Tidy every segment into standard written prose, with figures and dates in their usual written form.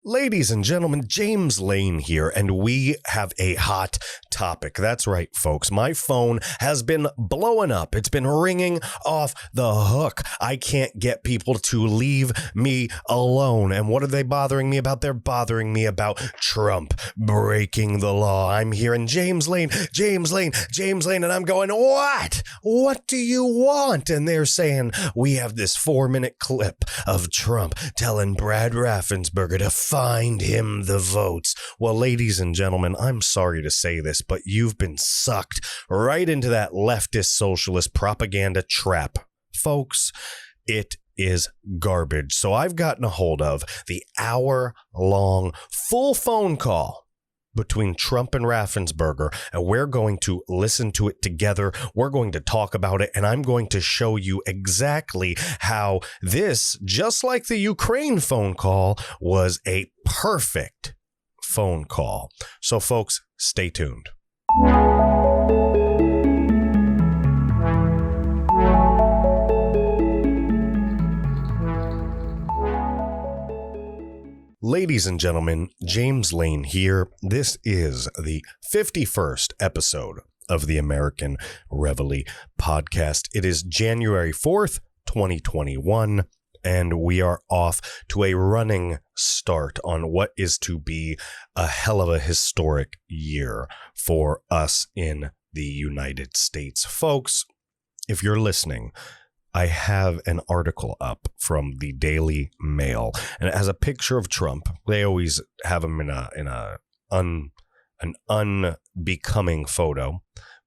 Ladies and gentlemen, James Lane here, and we have a hot topic. That's right, folks. My phone has been blowing up. It's been ringing off the hook. I can't get people to leave me alone. And what are they bothering me about? They're bothering me about Trump breaking the law. I'm hearing James Lane, and I'm going, what? What do you want? And they're saying, we have this 4-minute clip of Trump telling Brad Raffensperger to find him the votes. Well, ladies and gentlemen, I'm sorry to say this, but you've been sucked right into that leftist socialist propaganda trap. Folks, it is garbage. So I've gotten a hold of the hour-long full phone call between Trump and Raffensperger, and we're going to listen to it together. We're going to talk about it, and I'm going to show you exactly how this, just like the Ukraine phone call, was a perfect phone call. So, folks, stay tuned. Ladies and gentlemen, James Lane here. This is the 51st episode of the American Reveille Podcast. It is January 4th, 2021, and we are off to a running start on what is to be a hell of a historic year for us in the United States. Folks, if you're listening, I have an article up from the Daily Mail, and it has a picture of Trump. They always have him in an unbecoming photo,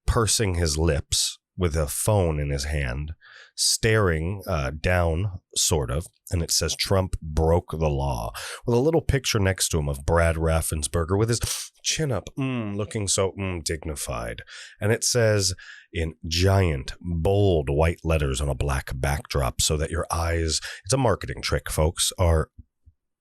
pursing his lips with a phone in his hand, staring down, sort of, and it says Trump broke the law, with a little picture next to him of Brad Raffensperger with his chin up, looking so dignified. And it says in giant, bold white letters on a black backdrop so that your eyes, it's a marketing trick, folks, are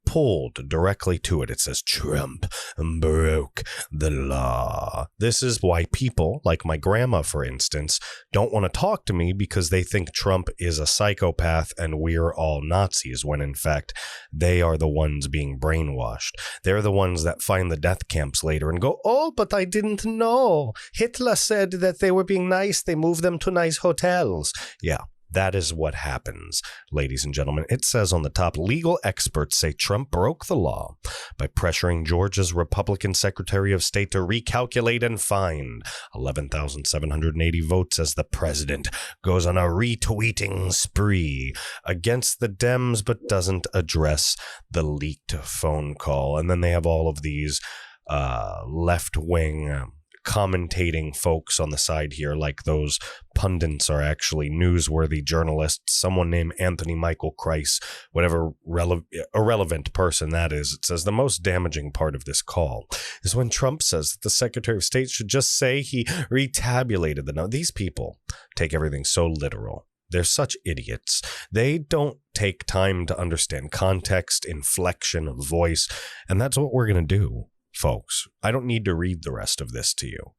pulled directly to it. It says Trump broke the law. This is why people, like my grandma, for instance, don't want to talk to me, because they think Trump is a psychopath and we're all Nazis, when in fact they are the ones being brainwashed. They're the ones that find the death camps later and go, oh, but I didn't know. Hitler said that they were being nice. They moved them to nice hotels. Yeah. That is what happens, ladies and gentlemen. It says on the top, legal experts say Trump broke the law by pressuring Georgia's Republican Secretary of State to recalculate and find 11,780 votes as the president goes on a retweeting spree against the Dems, but doesn't address the leaked phone call. And then they have all of these left-wing commentating folks on the side here, like those pundits are actually newsworthy journalists. Someone named Anthony Michael Kreis, whatever irrelevant person that is. It says the most damaging part of this call is when Trump says that the Secretary of State should just say he retabulated the. Now, these people take everything so literal. They're such idiots. They don't take time to understand context, inflection of voice, and that's what we're going to do. Folks, I don't need to read the rest of this to you.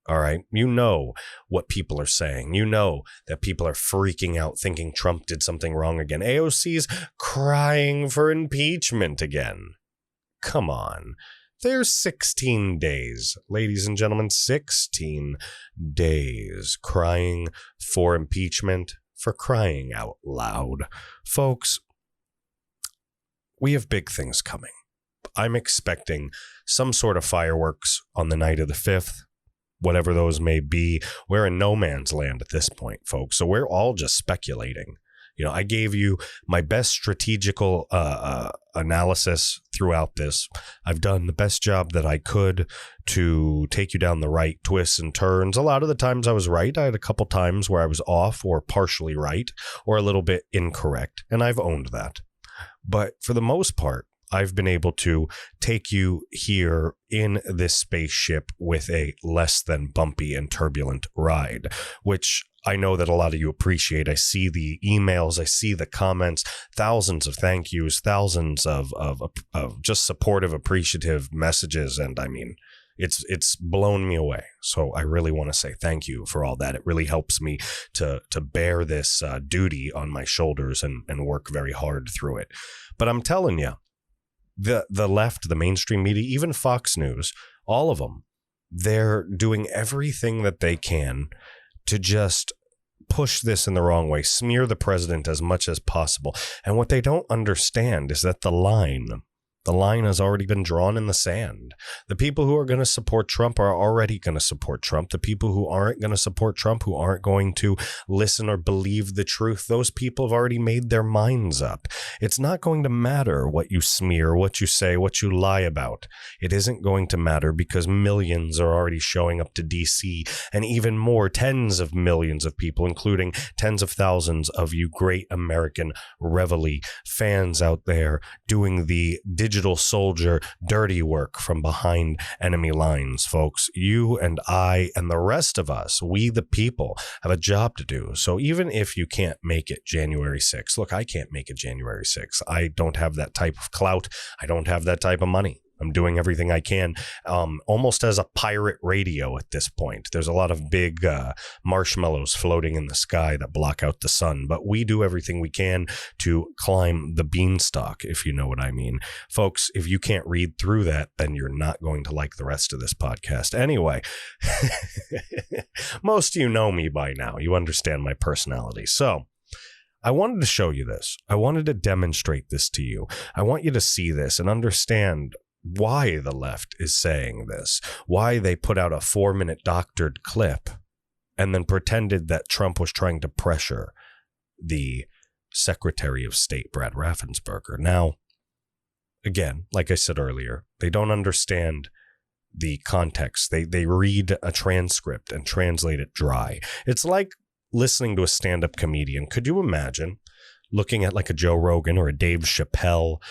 All right. You know what people are saying. You know that people are freaking out, thinking Trump did something wrong again. AOC's crying for impeachment again. Come on. There's 16 days, ladies and gentlemen, 16 days crying for impeachment, for crying out loud. Folks, we have big things coming. I'm expecting some sort of fireworks on the night of the 5th, whatever those may be. We're in no man's land at this point, folks. So we're all just speculating. You know, I gave you my best strategical analysis throughout this. I've done the best job that I could to take you down the right twists and turns. A lot of the times I was right. I had a couple times where I was off or partially right or a little bit incorrect, and I've owned that. But for the most part, I've been able to take you here in this spaceship with a less than bumpy and turbulent ride, which I know that a lot of you appreciate. I see the emails, I see the comments, thousands of thank yous, thousands of just supportive, appreciative messages. And I mean, it's blown me away. So I really want to say thank you for all that. It really helps me to bear this duty on my shoulders and work very hard through it. But I'm telling you, the left, the mainstream media, even Fox News, all of them, they're doing everything that they can to just push this in the wrong way, smear the president as much as possible. And what they don't understand is that the line has already been drawn in the sand. The people who are going to support Trump are already going to support Trump. The people who aren't going to support Trump, who aren't going to listen or believe the truth, those people have already made their minds up. It's not going to matter what you smear, what you say, what you lie about. It isn't going to matter because millions are already showing up to D.C. and even more, tens of millions of people, including tens of thousands of you great American Reveille fans out there doing the digital soldier dirty work from behind enemy lines, folks. You and I and the rest of us, we the people, have a job to do. So even if you can't make it January 6th, look, I can't make it January 6th. I don't have that type of clout. I don't have that type of money. I'm doing everything I can, almost as a pirate radio at this point. There's a lot of big marshmallows floating in the sky that block out the sun, but we do everything we can to climb the beanstalk, if you know what I mean. Folks, if you can't read through that, then you're not going to like the rest of this podcast. Anyway, most of you know me by now. You understand my personality. So I wanted to show you this. I wanted to demonstrate this to you. I want you to see this and understand why the left is saying this, why they put out a 4-minute doctored clip and then pretended that Trump was trying to pressure the Secretary of State, Brad Raffensperger. Now, again, like I said earlier, they don't understand the context. They read a transcript and translate it dry. It's like listening to a stand-up comedian. Could you imagine looking at like a Joe Rogan or a Dave Chappelle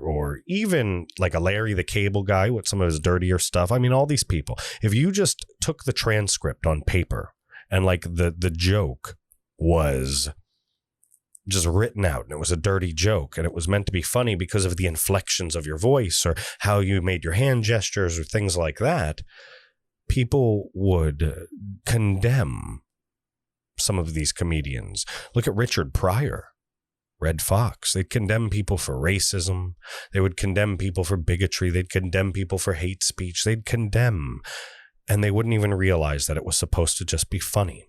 or even like a Larry the Cable Guy with some of his dirtier stuff? I mean, all these people, if you just took the transcript on paper and like the joke was just written out and it was a dirty joke and it was meant to be funny because of the inflections of your voice or how you made your hand gestures or things like that, people would condemn some of these comedians. Look at Richard Pryor, Red Fox. They'd condemn people for racism. They would condemn people for bigotry. They'd condemn people for hate speech. They'd condemn, and they wouldn't even realize that it was supposed to just be funny.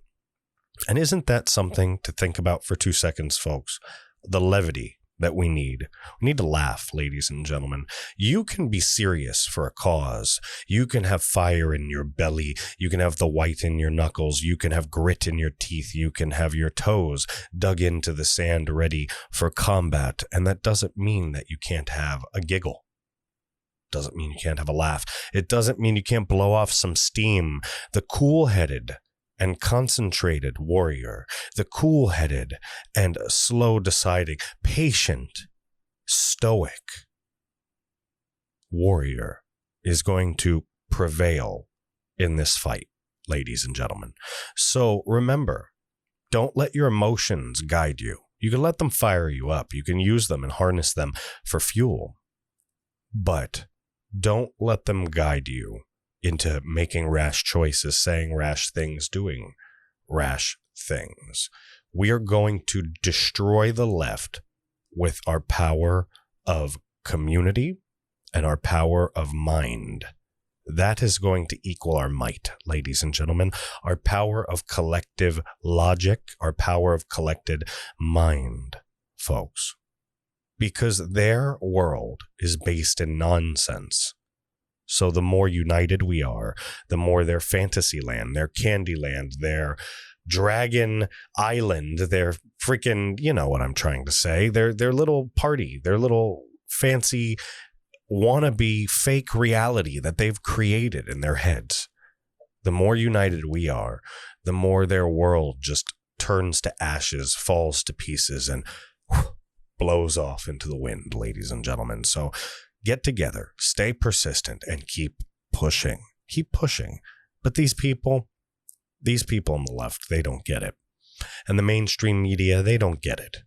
And isn't that something to think about for 2 seconds, folks? The levity that we need. We need to laugh, ladies and gentlemen. You can be serious for a cause. You can have fire in your belly. You can have the white in your knuckles. You can have grit in your teeth. You can have your toes dug into the sand ready for combat. And that doesn't mean that you can't have a giggle. Doesn't mean you can't have a laugh. It doesn't mean you can't blow off some steam. The cool-headed and concentrated warrior, the cool-headed and slow deciding, patient, stoic warrior is going to prevail in this fight, ladies and gentlemen. So remember, don't let your emotions guide you. You can let them fire you up. You can use them and harness them for fuel, but don't let them guide you into making rash choices, saying rash things, doing rash things. We are going to destroy the left with our power of community and our power of mind. That is going to equal our might, ladies and gentlemen, our power of collective logic, our power of collected mind, folks. Because their world is based in nonsense. So the more united we are, the more their fantasy land, their candy land, their dragon island, their freaking, you know what I'm trying to say, their little party, their little fancy wannabe fake reality that they've created in their heads. The more united we are, the more their world just turns to ashes, falls to pieces, and blows off into the wind, ladies and gentlemen. So get together, stay persistent, and keep pushing. Keep pushing. But these people on the left, they don't get it. And the mainstream media, they don't get it.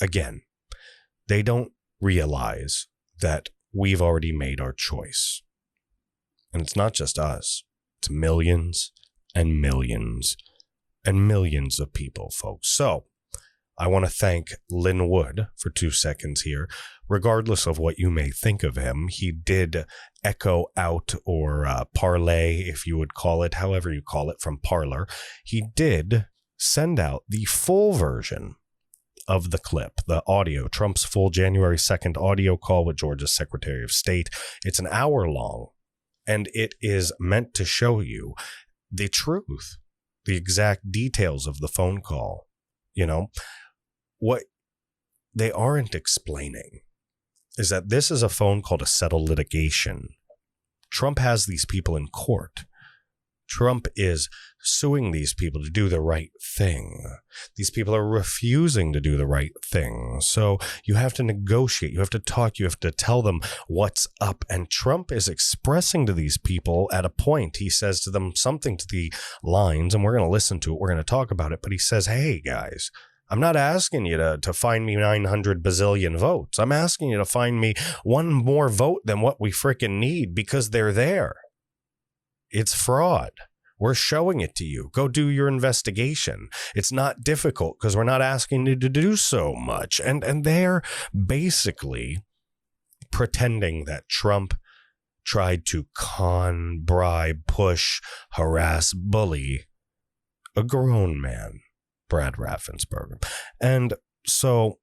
Again, they don't realize that we've already made our choice. And it's not just us. It's millions and millions and millions of people, folks. So I want to thank Lynn Wood for 2 seconds here. Regardless of what you may think of him, he did echo out or parlay, if you would call it, however you call it, from Parler. He did send out the full version of the clip, the audio, Trump's full January 2nd audio call with Georgia's Secretary of State. It's an hour long, and it is meant to show you the truth, the exact details of the phone call. You know, what they aren't explaining is that this is a phone call to settle litigation. Trump has these people in court. Trump is suing these people to do the right thing. These people are refusing to do the right thing. So you have to negotiate. You have to talk. You have to tell them what's up. And Trump is expressing to these people at a point. He says to them something to the lines, and we're going to listen to it. We're going to talk about it. But he says, hey, guys, I'm not asking you to find me 900 bazillion votes. I'm asking you to find me one more vote than what we freaking need because they're there. It's fraud. We're showing it to you. Go do your investigation. It's not difficult because we're not asking you to do so much. And they're basically pretending that Trump tried to con, bribe, push, harass, bully a grown man, Brad Raffensperger. And so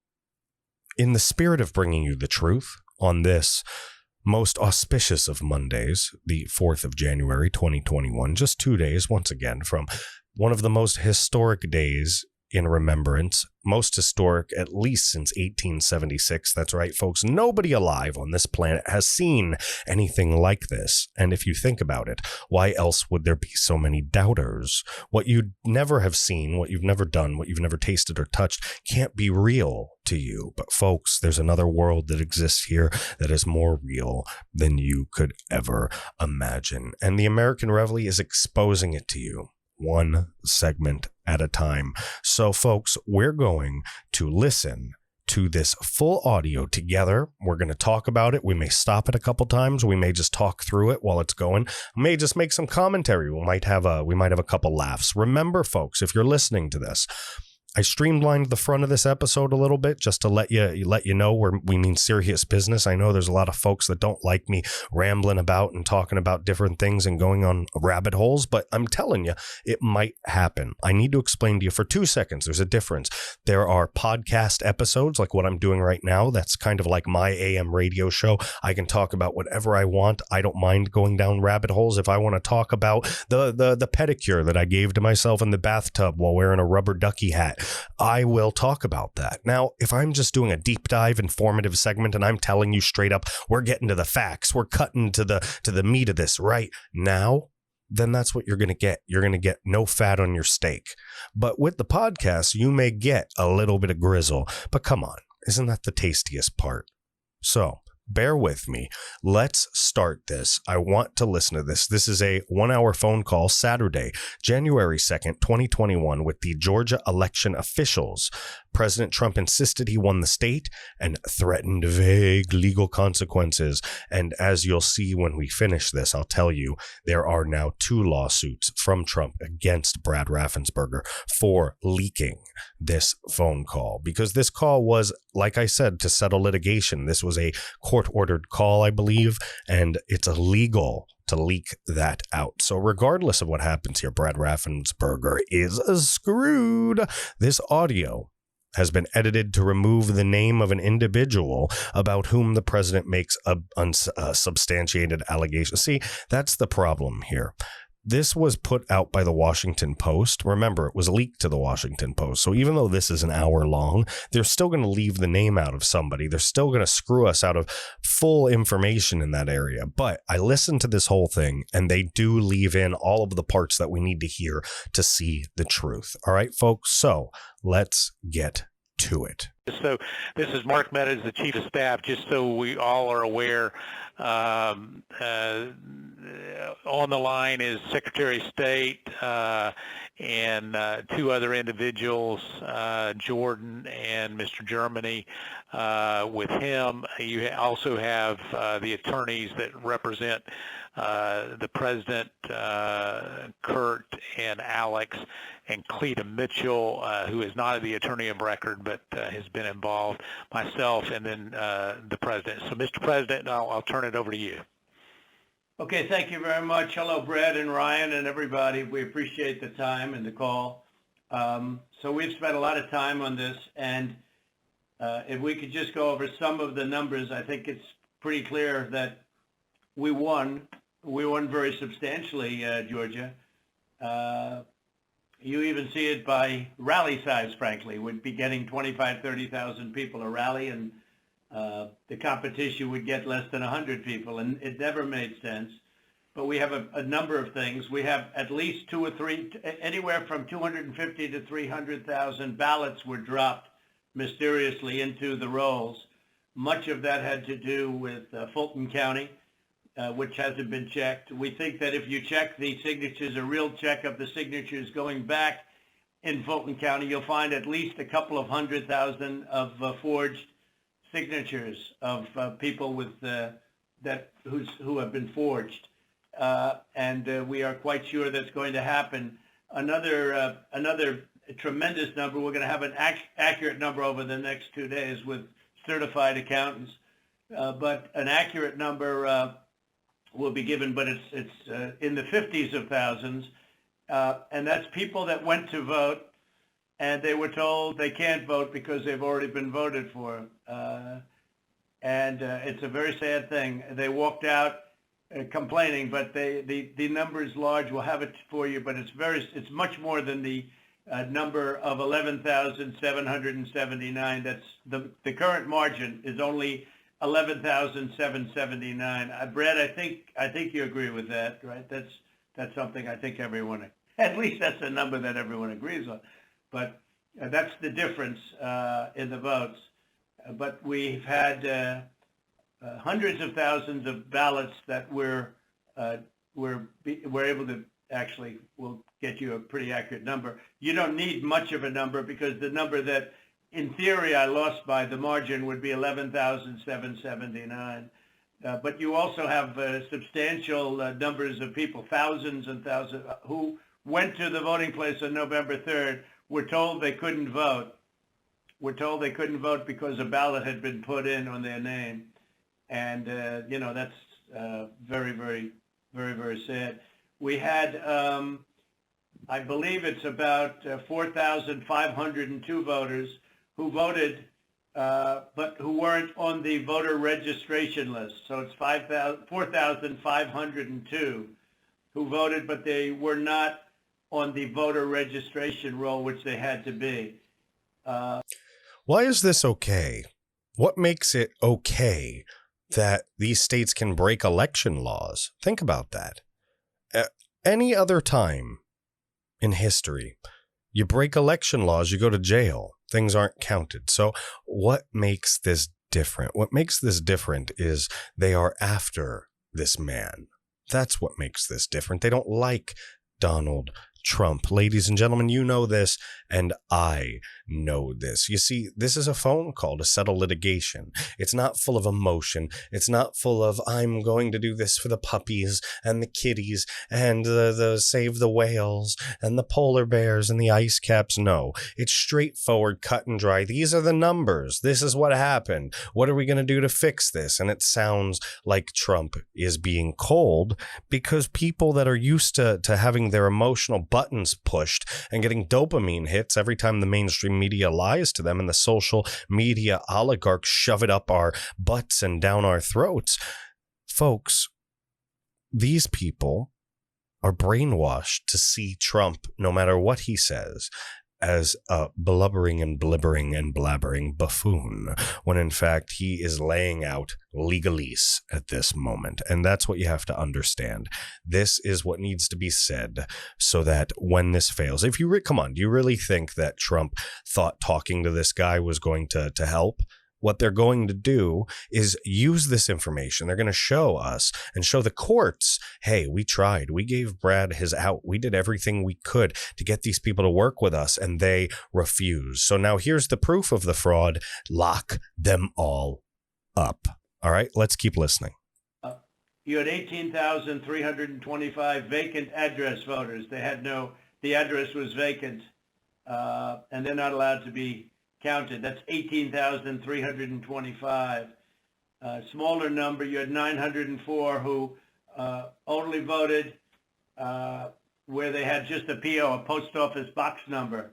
in the spirit of bringing you the truth on this most auspicious of Mondays, the 4th of January, 2021, just 2 days, once again, from one of the most historic days in remembrance, most historic at least since 1876. That's right, folks. Nobody alive on this planet has seen anything like this. And if you think about it, why else would there be so many doubters? What you'd never have seen, what you've never done, what you've never tasted or touched can't be real to you. But folks, there's another world that exists here that is more real than you could ever imagine. And the American Reveille is exposing it to you, one segment at a time. So, folks, we're going to listen to this full audio together. We're going to talk about it. We may stop it a couple times. We may just talk through it while it's going. We may just make some commentary. We might have a couple laughs. Remember, folks, if you're listening to this, I streamlined the front of this episode a little bit just to let you know we mean serious business. I know there's a lot of folks that don't like me rambling about and talking about different things and going on rabbit holes, but I'm telling you, it might happen. I need to explain to you for 2 seconds. There's a difference. There are podcast episodes like what I'm doing right now. That's kind of like my AM radio show. I can talk about whatever I want. I don't mind going down rabbit holes. If I want to talk about the pedicure that I gave to myself in the bathtub while wearing a rubber ducky hat, I will talk about that. Now, if I'm just doing a deep dive informative segment and I'm telling you straight up, we're getting to the facts, we're cutting to the meat of this right now, then that's what you're going to get. You're going to get no fat on your steak. But with the podcast, you may get a little bit of grizzle. But come on, isn't that the tastiest part? So bear with me. Let's start this. I want to listen to this. This is a 1-hour phone call Saturday, January 2nd, 2021, with the Georgia election officials. President Trump insisted he won the state and threatened vague legal consequences. And as you'll see when we finish this, I'll tell you, there are now 2 lawsuits from Trump against Brad Raffensperger for leaking this phone call. Because this call was, like I said, to settle litigation. This was a court-ordered call, I believe, and it's illegal to leak that out. So regardless of what happens here, Brad Raffensperger is screwed. This audio has been edited to remove the name of an individual about whom the president makes a unsubstantiated allegation. See, that's the problem here. This was put out by the Washington Post. Remember, it was leaked to the Washington Post. So even though this is an hour long, they're still going to leave the name out of somebody. They're still going to screw us out of full information in that area. But I listened to this whole thing, and they do leave in all of the parts that we need to hear to see the truth. All right, folks? So let's get to it. So this is Mark Meadows, the Chief of Staff, just so we all are aware. On the line is Secretary of State and 2 other individuals, Jordan and Mr. Germany. With him, you also have the attorneys that represent the President, Kurt and Alex, and Cleta Mitchell, who is not the attorney of record but has been involved, myself, and then the president. So, Mr. President, I'll turn it over to you. Okay, thank you very much. Hello, Brad and Ryan and everybody. We appreciate the time and the call. So we've spent a lot of time on this, and if we could just go over some of the numbers, I think it's pretty clear that we won. We won very substantially, Georgia. You even see it by rally size, frankly. We'd be getting 25, 30,000 people a rally, and the competition would get less than 100 people, and it never made sense. But we have a number of things. We have at least two or three, anywhere from 250 to 300,000 ballots were dropped mysteriously into the rolls. Much of that had to do with Fulton County, which hasn't been checked. We think that if you check the signatures, a real check of the signatures going back in Fulton County, you'll find at least a couple of 100,000 of forged signatures of people with who have been forged, and we are quite sure that's going to happen. Another tremendous number. We're going to have an accurate number over the next 2 days with certified accountants, but an accurate number will be given, but it's in the 50s of thousands, and that's people that went to vote and they were told they can't vote because they've already been voted for. And it's a very sad thing. They walked out complaining, but the number is large. We'll have it for you, but it's much more than the number of 11,779. That's the current margin is only 11,779. Brad, I think you agree with that, right? That's something I think everyone, at least that's a number that everyone agrees on. But that's the difference in the votes. But we've had hundreds of thousands of ballots that we're able to actually, we'll get you a pretty accurate number. You don't need much of a number because the number that in theory I lost by the margin would be 11,779. But you also have substantial numbers of people, thousands and thousands, who went to the voting place on November 3rd, were told they couldn't vote. Were told they couldn't vote because a ballot had been put in on their name. And, that's very, very, very, very sad. We had, I believe it's about 4,502 voters who voted, but who weren't on the voter registration list. So it's 4,502 who voted, but they were not on the voter registration roll, which they had to be. Why is this okay? What makes it okay that these states can break election laws? Think about that. Any other time in history, you break election laws, you go to jail. Things aren't counted. So what makes this different? What makes this different is they are after this man. That's what makes this different. They don't like Donald Trump. Ladies and gentlemen, you know this, and I know this. You see, this is a phone call to settle litigation. It's not full of emotion. It's not full of, I'm going to do this for the puppies and the kitties and the save the whales and the polar bears and the ice caps. No, it's straightforward, cut and dry. These are the numbers. This is what happened. What are we going to do to fix this? And it sounds like Trump is being cold because people that are used to having their emotional buttons pushed and getting dopamine hits every time the mainstream media lies to them and the social media oligarchs shove it up our butts and down our throats. Folks, these people are brainwashed to see Trump, no matter what he says, as a blubbering and blibbering and blabbering buffoon, when in fact he is laying out legalese at this moment. And that's what you have to understand. This is what needs to be said so that when this fails, if you come on, do you really think that Trump thought talking to this guy was going to help? What they're going to do is use this information. They're going to show us and show the courts, hey, we tried. We gave Brad his out. We did everything we could to get these people to work with us, and they refuse. So now here's the proof of the fraud. Lock them all up. All right, let's keep listening. You had 18,325 vacant address voters. They had no the address was vacant, and they're not allowed to be counted. That's 18,325. Smaller number, you had 904 who only voted where they had just a PO, a post office box number.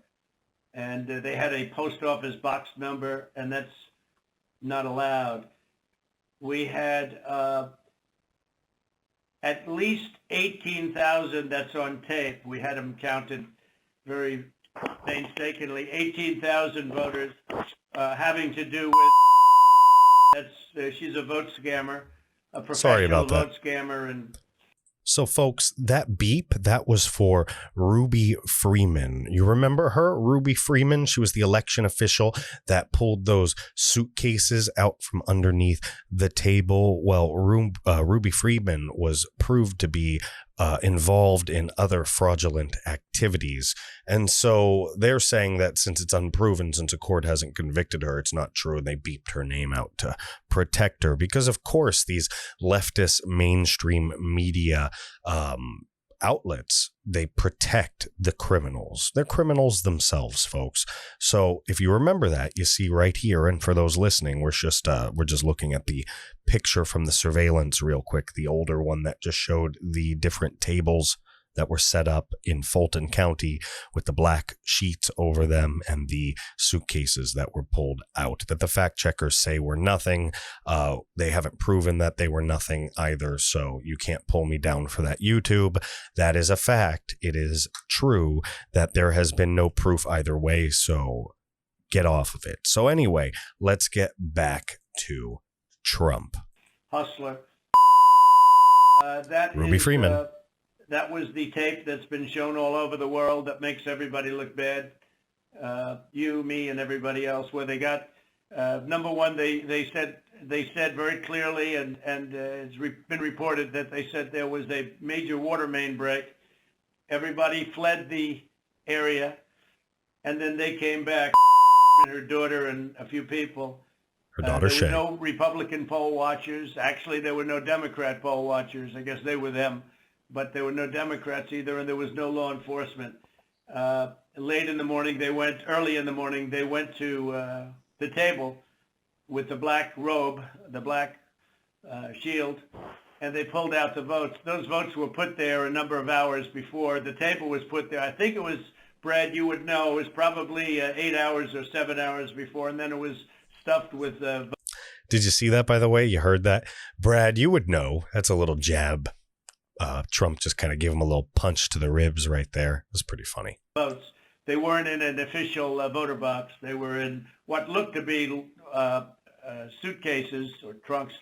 And they had a post office box number, and that's not allowed. We had at least 18,000, that's on tape. We had them counted very painstakingly. 18,000 voters having to do with, she's a vote scammer, a professional vote scammer. And so, folks, that beep, that was for Ruby Freeman. You remember her, Ruby Freeman? She was the election official that pulled those suitcases out from underneath the table. Well, Ruby Freeman was proved to be involved in other fraudulent activities. And so they're saying that since it's unproven, since a court hasn't convicted her, it's not true. And they beeped her name out to protect her because, of course, these leftist mainstream media outlets, they protect the criminals. They're criminals themselves, folks. So if you remember that, you see right here, and for those listening, we're just looking at the picture from the surveillance real quick, the older one that just showed the different tables that were set up in Fulton County with the black sheets over them and the suitcases that were pulled out, that the fact checkers say were nothing. They haven't proven that they were nothing either, so you can't pull me down for that, YouTube. That is a fact. It is true that there has been no proof either way, so get off of it. So anyway, let's get back to Trump. Hustler. Ruby Freeman. That was the tape that's been shown all over the world that makes everybody look bad. You, me, and everybody else. Where they got number one, they said very clearly, and it's been reported that they said there was a major water main break. Everybody fled the area, and then they came back. And her daughter and a few people. Her daughter Shay. There were no Republican poll watchers. Actually, there were no Democrat poll watchers. I guess they were them. But there were no Democrats either, and there was no law enforcement. Early in the morning, they went to the table with the black robe, the black shield, and they pulled out the votes. Those votes were put there a number of hours before. The table was put there. I think it was, Brad, you would know, it was probably 8 hours or 7 hours before, and then it was stuffed with votes. Did you see that, by the way? You heard that? Brad, you would know. That's a little jab. Trump just kind of gave him a little punch to the ribs right there. It was pretty funny. Votes. They weren't in an official voter box. They were in what looked to be suitcases or trunks,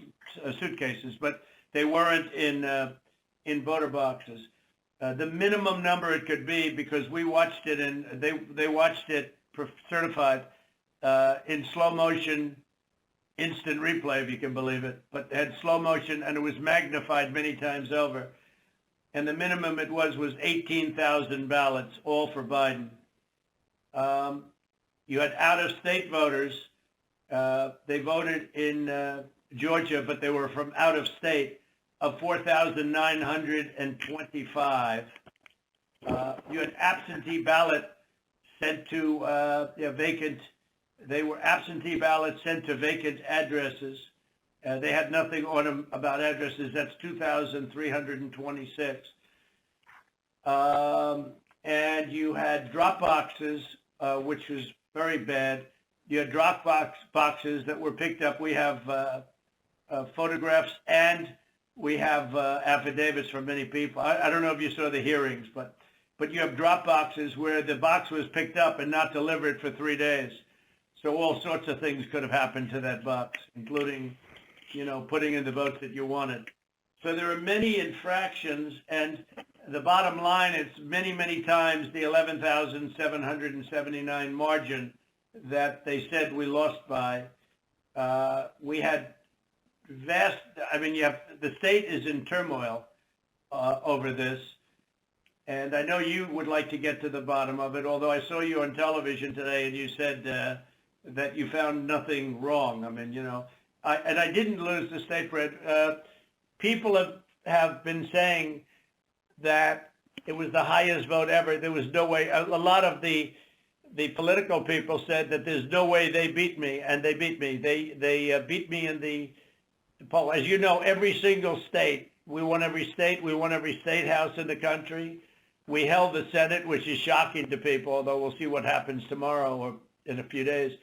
suitcases, but they weren't in voter boxes. The minimum number it could be, because we watched it and they watched it certified in slow motion, instant replay, if you can believe it, but it had slow motion and it was magnified many times over. And the minimum it was 18,000 ballots, all for Biden. You had out-of-state voters. They voted in Georgia, but they were from out of state, of 4,925. You had absentee ballot sent to vacant. They were absentee ballots sent to vacant addresses. They had nothing on them about addresses. That's 2,326. And you had drop boxes, which was very bad. You had drop boxes that were picked up. We have photographs and we have affidavits from many people. I don't know if you saw the hearings, but you have drop boxes where the box was picked up and not delivered for 3 days. So all sorts of things could have happened to that box, including, putting in the votes that you wanted. So there are many infractions, and the bottom line is many, many times the 11,779 margin that they said we lost by. We had the state is in turmoil over this, and I know you would like to get to the bottom of it, although I saw you on television today and you said that you found nothing wrong. I didn't lose the state, Fred. People have been saying that It was the highest vote ever. There was no way. A lot of the political people said that there's no way they beat me, and they beat me. They beat me in the poll. As you know, every single state, we won every state. We won every state house in the country. We held the Senate, which is shocking to people, although we'll see what happens tomorrow or in a few days.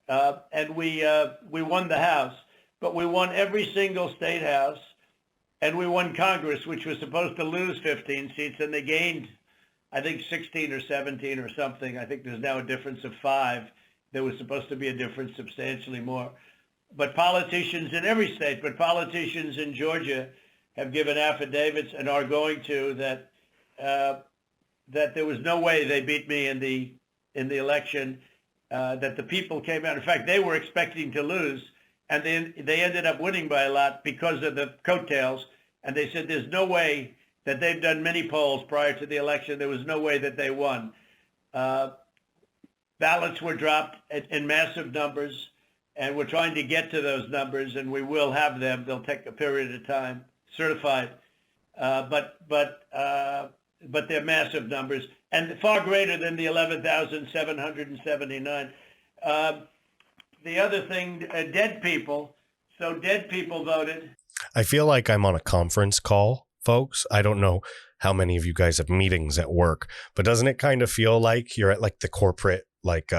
And we won the House, but we won every single state house, and we won Congress, which was supposed to lose 15 seats, and they gained, I think, 16 or 17 or something. I think there's now a difference of 5. There was supposed to be a difference substantially more. But politicians in every state, but politicians in Georgia have given affidavits and are going to that there was no way they beat me in the election, that the people came out. In fact, they were expecting to lose, and they ended up winning by a lot because of the coattails. And they said there's no way that they've done many polls prior to the election. There was no way that they won. Ballots were dropped in massive numbers, and we're trying to get to those numbers, and we will have them. They'll take a period of time, certified, but they're massive numbers and far greater than the 11,779. The other thing, dead people. So dead people voted. I feel like I'm on a conference call, folks. I don't know how many of you guys have meetings at work, but doesn't it kind of feel like you're at like the corporate, like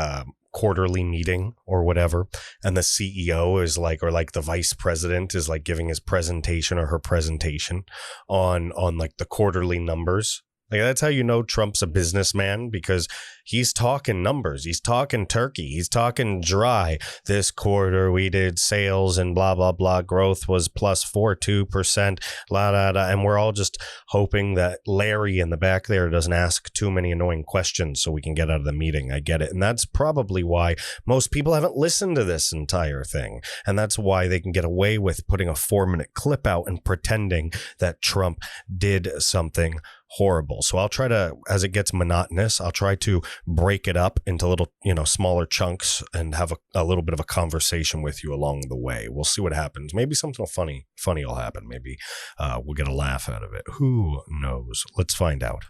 quarterly meeting or whatever, and the CEO is like, or like the vice president is like giving his presentation or her presentation on like the quarterly numbers? Like, that's how you know Trump's a businessman, because he's talking numbers. He's talking turkey. He's talking dry. This quarter we did sales and blah, blah, blah. Growth was plus 4.2%. La, da, da. And we're all just hoping that Larry in the back there doesn't ask too many annoying questions so we can get out of the meeting. I get it. And that's probably why most people haven't listened to this entire thing. And that's why they can get away with putting a 4-minute clip out and pretending that Trump did something horrible. So I'll try to, as it gets monotonous, I'll try to break it up into little, smaller chunks and have a little bit of a conversation with you along the way. We'll see what happens. Maybe something funny will happen. Maybe we'll get a laugh out of it. Who knows? Let's find out.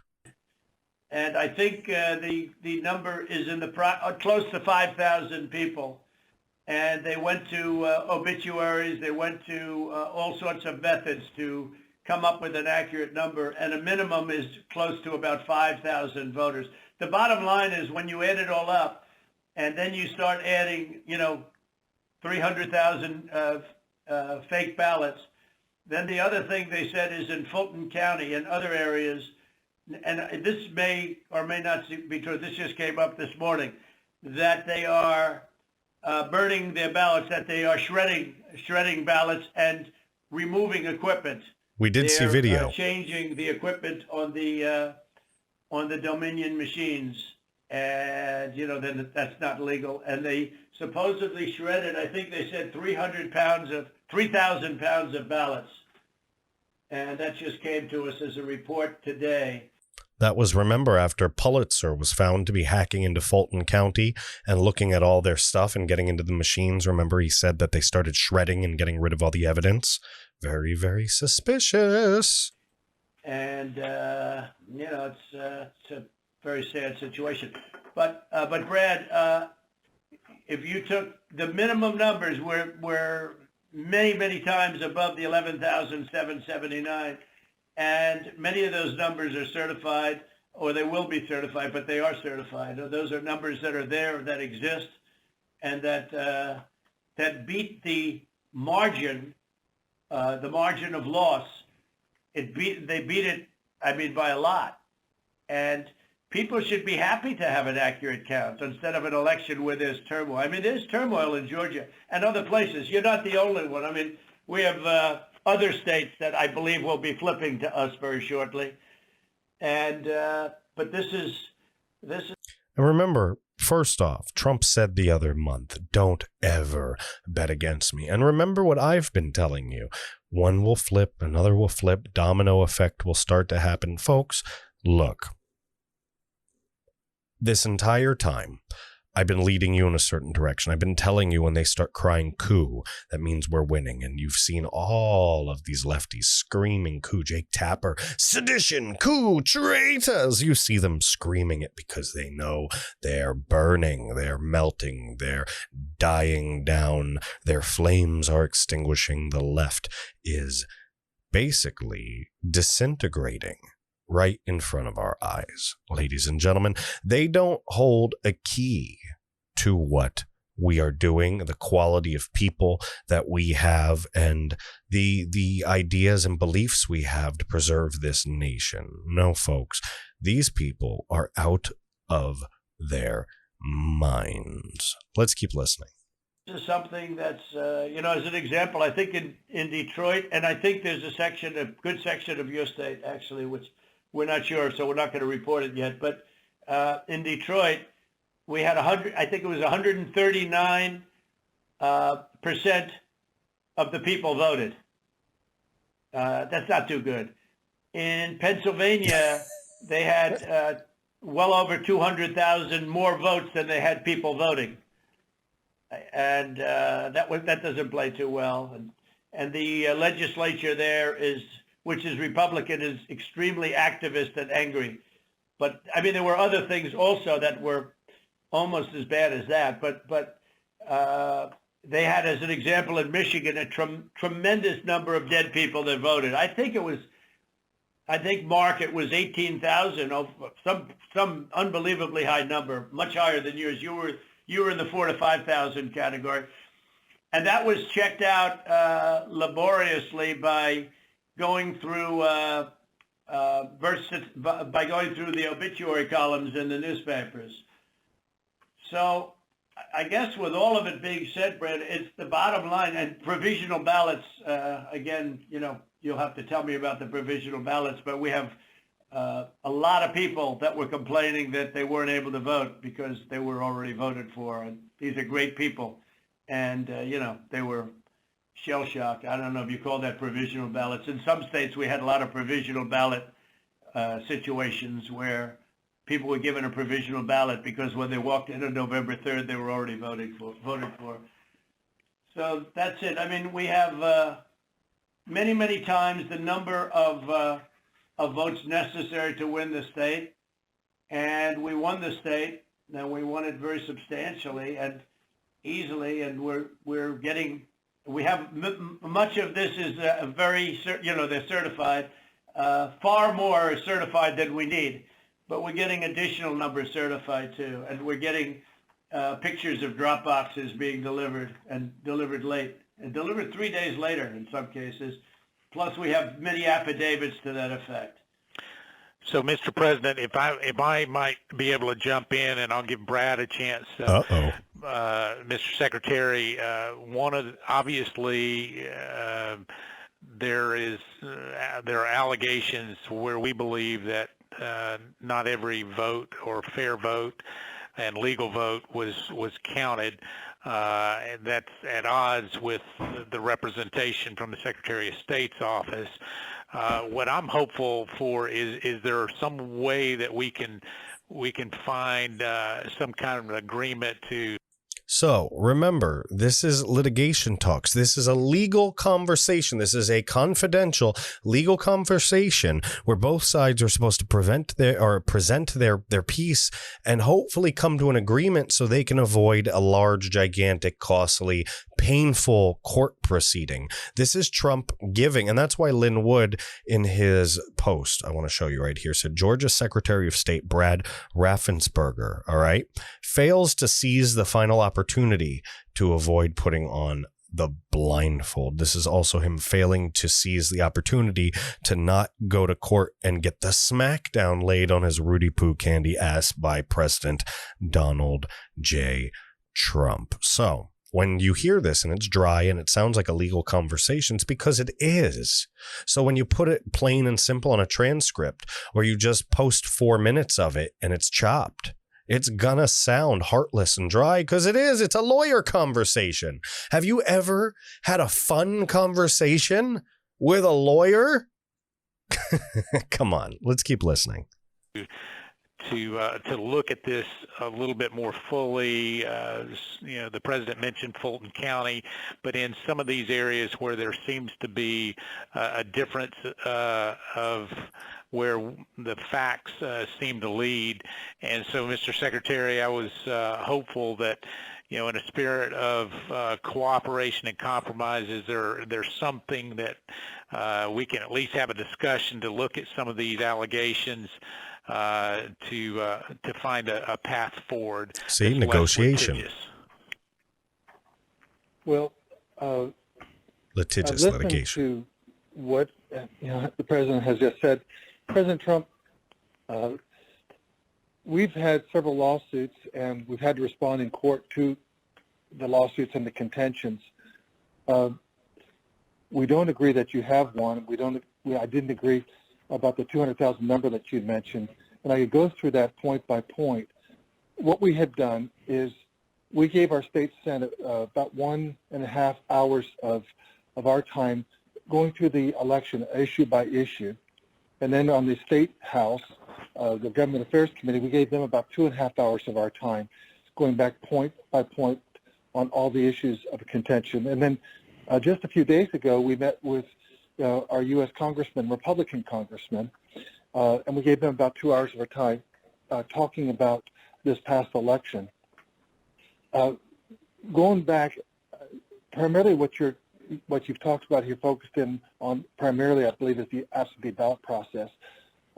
And I think the number is in the close to 5,000 people. And they went to obituaries. They went to all sorts of methods to come up with an accurate number, and a minimum is close to about 5,000 voters. The bottom line is when you add it all up, and then you start adding, 300,000 fake ballots, then the other thing they said is in Fulton County and other areas, and this may or may not be true, this just came up this morning, that they are burning their ballots, that they are shredding ballots and removing equipment. We did see video. Changing the equipment on the Dominion machines, and then that's not legal. And they supposedly shredded, I think they said 3,000 pounds of ballots, and that just came to us as a report today. That was, remember, after Pulitzer was found to be hacking into Fulton County and looking at all their stuff and getting into the machines. Remember, he said that they started shredding and getting rid of all the evidence. Very, very suspicious. And, it's a very sad situation. But Brad, if you took the minimum numbers were many, many times above the 11,779, and many of those numbers are certified, or they will be certified, but they are certified. Those are numbers that are there, that exist, and that beat the margin of loss. They beat it, by a lot. And people should be happy to have an accurate count instead of an election where there's turmoil. There's turmoil in Georgia and other places. You're not the only one. We have other states that I believe will be flipping to us very shortly. And but this is. And remember, first off, Trump said the other month, don't ever bet against me. And remember what I've been telling you. One will flip, another will flip, domino effect will start to happen. Folks, look, this entire time, I've been leading you in a certain direction. I've been telling you when they start crying coup, that means we're winning. And you've seen all of these lefties screaming coup, Jake Tapper, sedition, coup, traitors. You see them screaming it because they know they're burning, they're melting, they're dying down, their flames are extinguishing. The left is basically disintegrating right in front of our eyes. Ladies and gentlemen, they don't hold a key to what we are doing, the quality of people that we have, and the ideas and beliefs we have to preserve this nation. No, folks, these people are out of their minds. Let's keep listening. This is something that's, as an example, I think in Detroit, and I think there's a good section of your state, actually, which we're not sure, so we're not going to report it yet. But in Detroit, we had 139% of the people voted. That's not too good. In Pennsylvania, they had well over 200,000 more votes than they had people voting. And that doesn't play too well. And the legislature there which is Republican, is extremely activist and angry. But I mean, there were other things also that were almost as bad as that. But they had, as an example, in Michigan, a tremendous number of dead people that voted. I think, Mark, it was 18,000, some unbelievably high number, much higher than yours. You were in the 4,000 to 5,000 category, and that was checked out laboriously by going through the obituary columns in the newspapers. So I guess with all of it being said, Brad, it's the bottom line. And provisional ballots, again, you'll have to tell me about the provisional ballots, but we have a lot of people that were complaining that they weren't able to vote because they were already voted for. And these are great people. And, they were shell-shocked. I don't know if you call that provisional ballots. In some states, we had a lot of provisional ballot situations where people were given a provisional ballot because when they walked in on November 3rd, they were already voted for. So that's it. I mean, we have many, many times the number of votes necessary to win the state, and we won the state, and we won it very substantially and easily, and we have much of this is they're certified. Far more is certified than we need, but we're getting additional numbers certified too, and we're getting pictures of drop boxes being delivered and delivered late and delivered 3 days later in some cases. Plus, we have many affidavits to that effect. So, Mr. President, if I might be able to jump in, and I'll give Brad a chance. Mr. Secretary, obviously there are allegations where we believe that not every vote or fair vote and legal vote was counted. And that's at odds with the representation from the Secretary of State's office. What I'm hopeful for is there some way that we can find some kind of an agreement to. So remember, this is litigation talks. This is a legal conversation. This is a confidential legal conversation where both sides are supposed to present their piece and hopefully come to an agreement so they can avoid a large, gigantic, costly, painful court proceeding. This is Trump giving, and that's why Lynn Wood in his post, I want to show you right here, said Georgia Secretary of State Brad Raffensperger, all right, fails to seize the final opportunity to avoid putting on the blindfold. This is also him failing to seize the opportunity to not go to court and get the smackdown laid on his Rudy Poo candy ass by President Donald J. Trump. So when you hear this and it's dry and it sounds like a legal conversation, it's because it is. So when you put it plain and simple on a transcript, or you just post 4 minutes of it and it's chopped, it's gonna sound heartless and dry because it is. It's a lawyer conversation. Have you ever had a fun conversation with a lawyer? Come on, let's keep listening. to look at this a little bit more fully. The president mentioned Fulton County, but in some of these areas where there seems to be a difference of where the facts seem to lead. And so, Mr. Secretary, I was hopeful that, in a spirit of cooperation and compromises, there's something that we can at least have a discussion to look at some of these allegations to find a path forward. See, negotiation. Well, litigious litigation. To what the president has just said. President Trump, we've had several lawsuits, and we've had to respond in court to the lawsuits and the contentions. We don't agree that you have one. I didn't agree about the 200,000 number that you mentioned, and I could go through that point by point. What we had done is we gave our state Senate about 1.5 hours of our time going through the election issue by issue. And then on the State House, the Government Affairs Committee, we gave them about 2.5 hours of our time, going back point by point on all the issues of contention. And then just a few days ago, we met with our U.S. congressman, Republican congressman, and we gave them about 2 hours of our time talking about this past election. Going back, primarily what you've talked about here, focused in on primarily, I believe, is the absentee ballot process.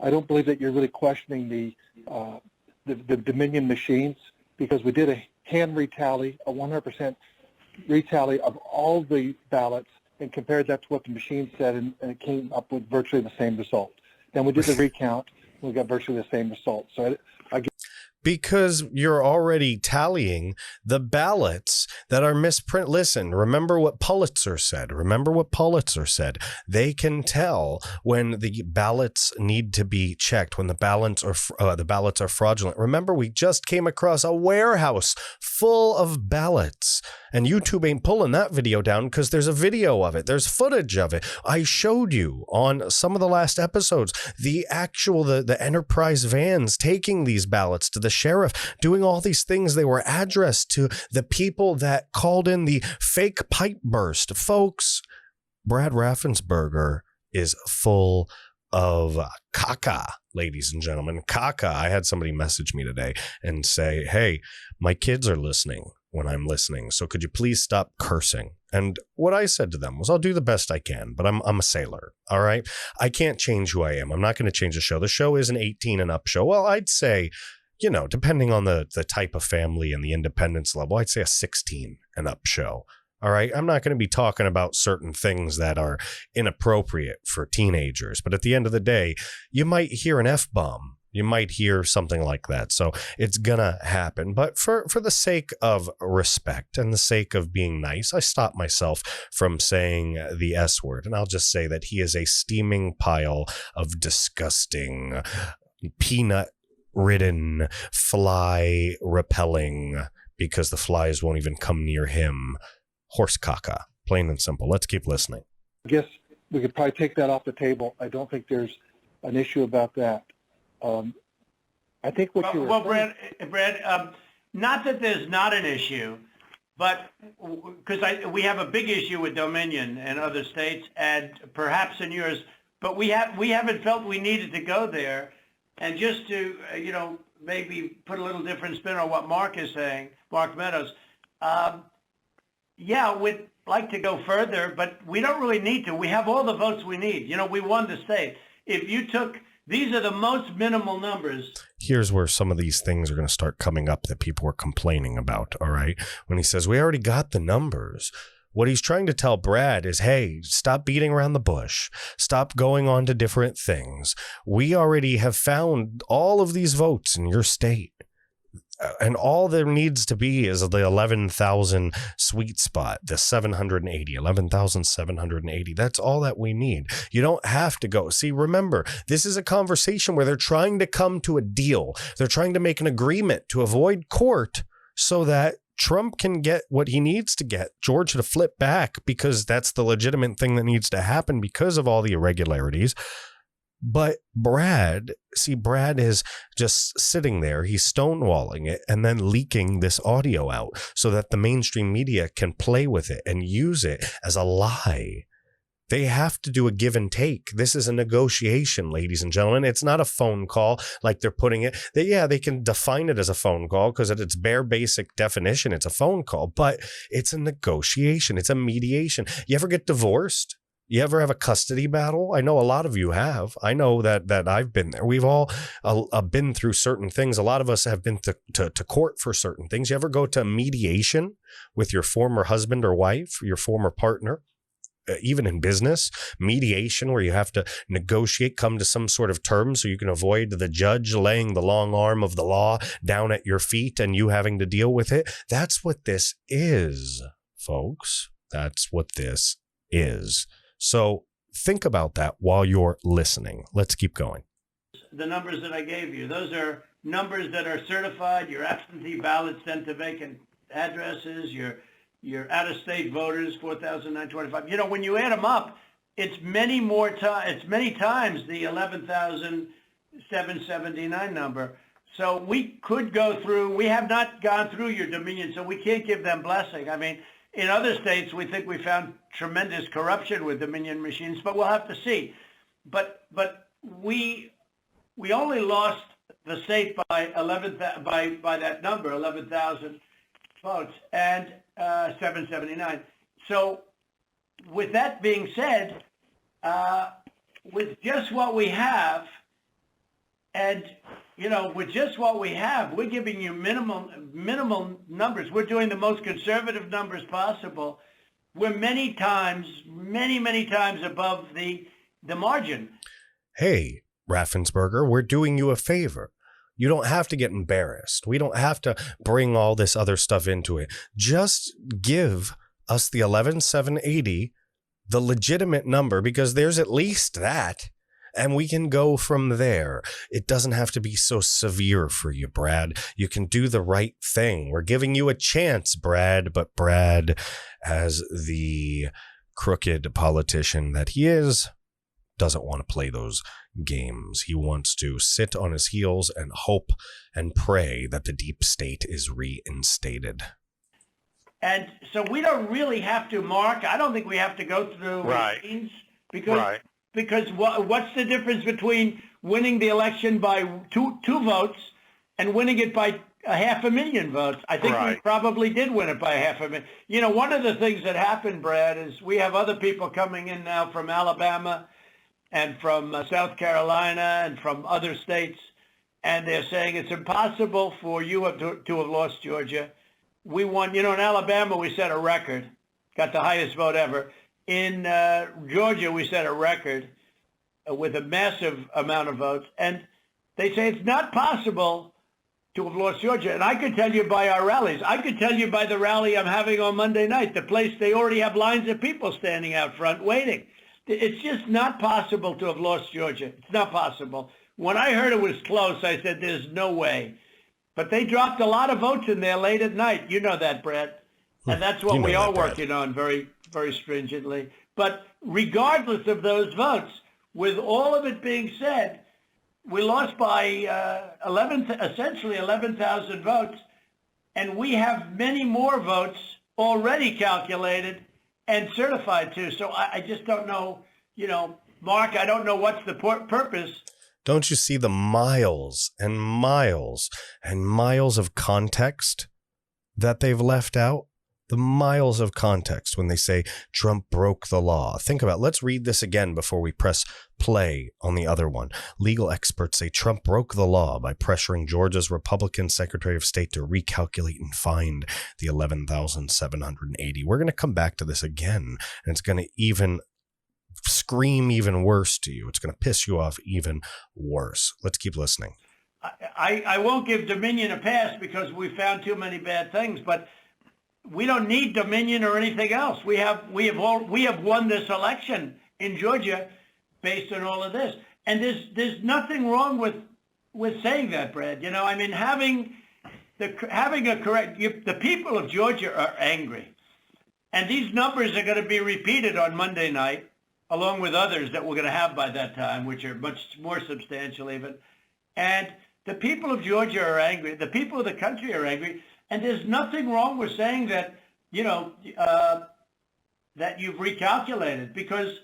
I don't believe that you're really questioning the Dominion machines, because we did a hand retally, a 100% retally of all the ballots, and compared that to what the machine said, and it came up with virtually the same result. Then we did the recount, and we got virtually the same result. So because you're already tallying the ballots that are misprint. Listen, remember what Pulitzer said. They can tell when the ballots need to be checked, when the ballots are fraudulent. Remember, we just came across a warehouse full of ballots, and YouTube ain't pulling that video down because there's a video of it. There's footage of it. I showed you on some of the last episodes the Enterprise vans taking these ballots to the sheriff, doing all these things. They were addressed to the people that called in the fake pipe burst. Folks, Brad Raffensperger is full of caca, ladies and gentlemen. Caca. I had somebody message me today and say, hey, my kids are listening when I'm listening, so could you please stop cursing? And what I said to them was, I'll do the best I can, but I'm a sailor, all right? I can't change who I am. I'm not going to change the show. The show is an 18 and up show. Well, I'd say, depending on the type of family and the independence level, I'd say a 16 and up show. All right. I'm not going to be talking about certain things that are inappropriate for teenagers. But at the end of the day, you might hear an F-bomb. You might hear something like that. So it's going to happen. But for the sake of respect and the sake of being nice, I stop myself from saying the S word. And I'll just say that he is a steaming pile of disgusting, peanut-ridden, fly-repelling, because the flies won't even come near him, horse caca. Plain and simple. Let's keep listening. I guess we could probably take that off the table. I don't think there's an issue about that. I think what you were... Well, Brad, not that there's not an issue, but because we have a big issue with Dominion and other states, and perhaps in yours, but we haven't felt we needed to go there. And just to, maybe put a little different spin on what Mark is saying, Mark Meadows, we'd like to go further, but we don't really need to. We have all the votes we need. We won the state. If you took... These are the most minimal numbers. Here's where some of these things are going to start coming up that people are complaining about, all right? When he says, we already got the numbers. What he's trying to tell Brad is, hey, stop beating around the bush. Stop going on to different things. We already have found all of these votes in your state. And all there needs to be is the 11,000 sweet spot, the 11,780. That's all that we need. You don't have to go. See, remember, this is a conversation where they're trying to come to a deal. They're trying to make an agreement to avoid court so that Trump can get what he needs to get, Georgia to flip back, because that's the legitimate thing that needs to happen because of all the irregularities. But Brad is just sitting there. He's stonewalling it and then leaking this audio out so that the mainstream media can play with it and use it as a lie. They have to do a give and take. This is a negotiation, ladies and gentlemen. It's not a phone call like they're putting it. They can define it as a phone call because at its bare basic definition, it's a phone call, but it's a negotiation. It's a mediation. You ever get divorced? You ever have a custody battle? I know a lot of you have. I know that I've been there. We've all been through certain things. A lot of us have been to court for certain things. You ever go to mediation with your former husband or wife, your former partner? Even in business, mediation where you have to negotiate, come to some sort of terms so you can avoid the judge laying the long arm of the law down at your feet and you having to deal with it. That's what this is, folks. That's what this is. So think about that while you're listening. Let's keep going. The numbers that I gave you, those are numbers that are certified, your absentee ballots sent to vacant addresses, your out-of-state voters, 4,925. You know, when you add them up, it's many times the 11,779 number. So we could go through, we have not gone through your Dominion, so we can't give them blessing. I mean, in other states, we think we found tremendous corruption with Dominion machines, but we'll have to see. But we only lost the state by by that number, 11,000 votes, and 779. So with that being said, with just what we have, and with just what we have, we're giving you minimum numbers. We're doing the most conservative numbers possible. We're many times above the margin. Hey, Raffensperger, we're doing you a favor. You don't have to get embarrassed. We don't have to bring all this other stuff into it. Just give us the 11,780, the legitimate number, because there's at least that. And we can go from there. It doesn't have to be so severe for you, Brad. You can do the right thing. We're giving you a chance, Brad. But Brad, as the crooked politician that he is, doesn't want to play those games. He wants to sit on his heels and hope and pray that the deep state is reinstated. And so we don't really have to, Mark. I don't think we have to go through machines because what's the difference between winning the election by two votes and winning it by 500,000 votes? I think we probably did win it by 500,000. One of the things that happened, Brad, is we have other people coming in now from Alabama and from South Carolina and from other states, and they're saying it's impossible for you to have lost Georgia. We won, in Alabama we set a record, got the highest vote ever. In Georgia we set a record with a massive amount of votes, and they say it's not possible to have lost Georgia. And I could tell you by our rallies. I could tell you by the rally I'm having on Monday night, the place they already have lines of people standing out front waiting. It's just not possible to have lost Georgia. It's not possible. When I heard it was close, I said, there's no way. But they dropped a lot of votes in there late at night. You know that, Brett. And that's what we are working on very, very stringently. But regardless of those votes, with all of it being said, we lost by essentially 11,000 votes. And we have many more votes already calculated and certified too. So I just don't know, Mark, I don't know what's the purpose. Don't you see the miles and miles and miles of context that they've left out? The miles of context when they say Trump broke the law. Think about it. Let's read this again before we press play on the other one. Legal experts say Trump broke the law by pressuring Georgia's Republican Secretary of State to recalculate and find the 11,780. We're going to come back to this again, and it's going to even scream even worse to you. It's going to piss you off even worse. Let's keep listening. I won't give Dominion a pass because we found too many bad things, but we don't need Dominion or anything else. We have won this election in Georgia based on all of this, and there's nothing wrong with saying that, Brad. Having a correct. The people of Georgia are angry, and these numbers are going to be repeated on Monday night. along with others that we're going to have by that time, which are much more substantial even. And the people of Georgia are angry. The people of the country are angry. And there's nothing wrong with saying that, that you've recalculated, because...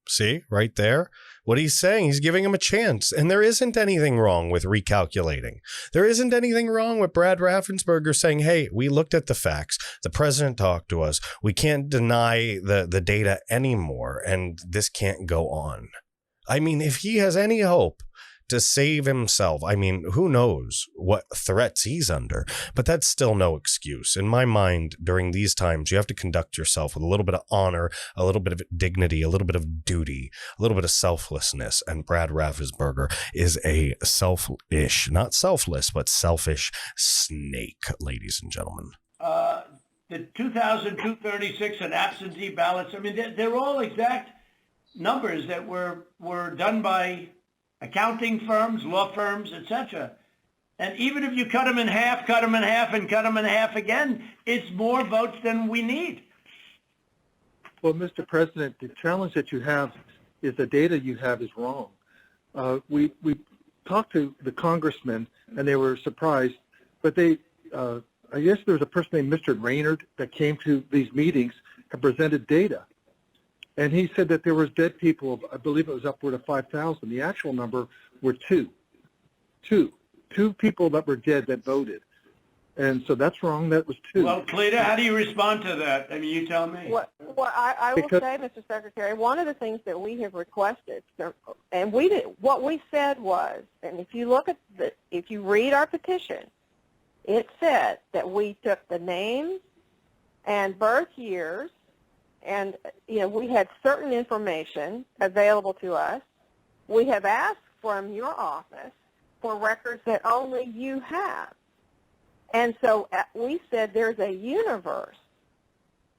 See, right there, what he's saying, he's giving him a chance. And there isn't anything wrong with recalculating. There isn't anything wrong with Brad Raffensperger saying, hey, we looked at the facts. The president talked to us. We can't deny the data anymore. And this can't go on. I mean, if he has any hope to save himself, I mean, who knows what threats he's under, but that's still no excuse. In my mind, during these times, you have to conduct yourself with a little bit of honor, a little bit of dignity, a little bit of duty, a little bit of selflessness. And Brad Raffensperger is a selfish, not selfless, but selfish snake, ladies and gentlemen. The 2,236 and absentee ballots, I mean, they're all exact numbers that were done by accounting firms, law firms, etc. And even if you cut them in half, and cut them in half again, it's more votes than we need. Well, Mr. President, the challenge that you have is the data you have is wrong. We talked to the congressmen, and they were surprised, but I guess there was a person named Mr. Raynard that came to these meetings and presented data. And he said that there was dead people, I believe it was upward of 5,000. The actual number were two people that were dead that voted. And so that's wrong. That was two. Well, Cleta, how do you respond to that? I mean, you tell me. Well, I will say, Mr. Secretary, one of the things that we have requested, and what we said was, and if you look at if you read our petition, it said that we took the names and birth years, and we had certain information available to us. We have asked from your office for records that only you have. And so we said there's a universe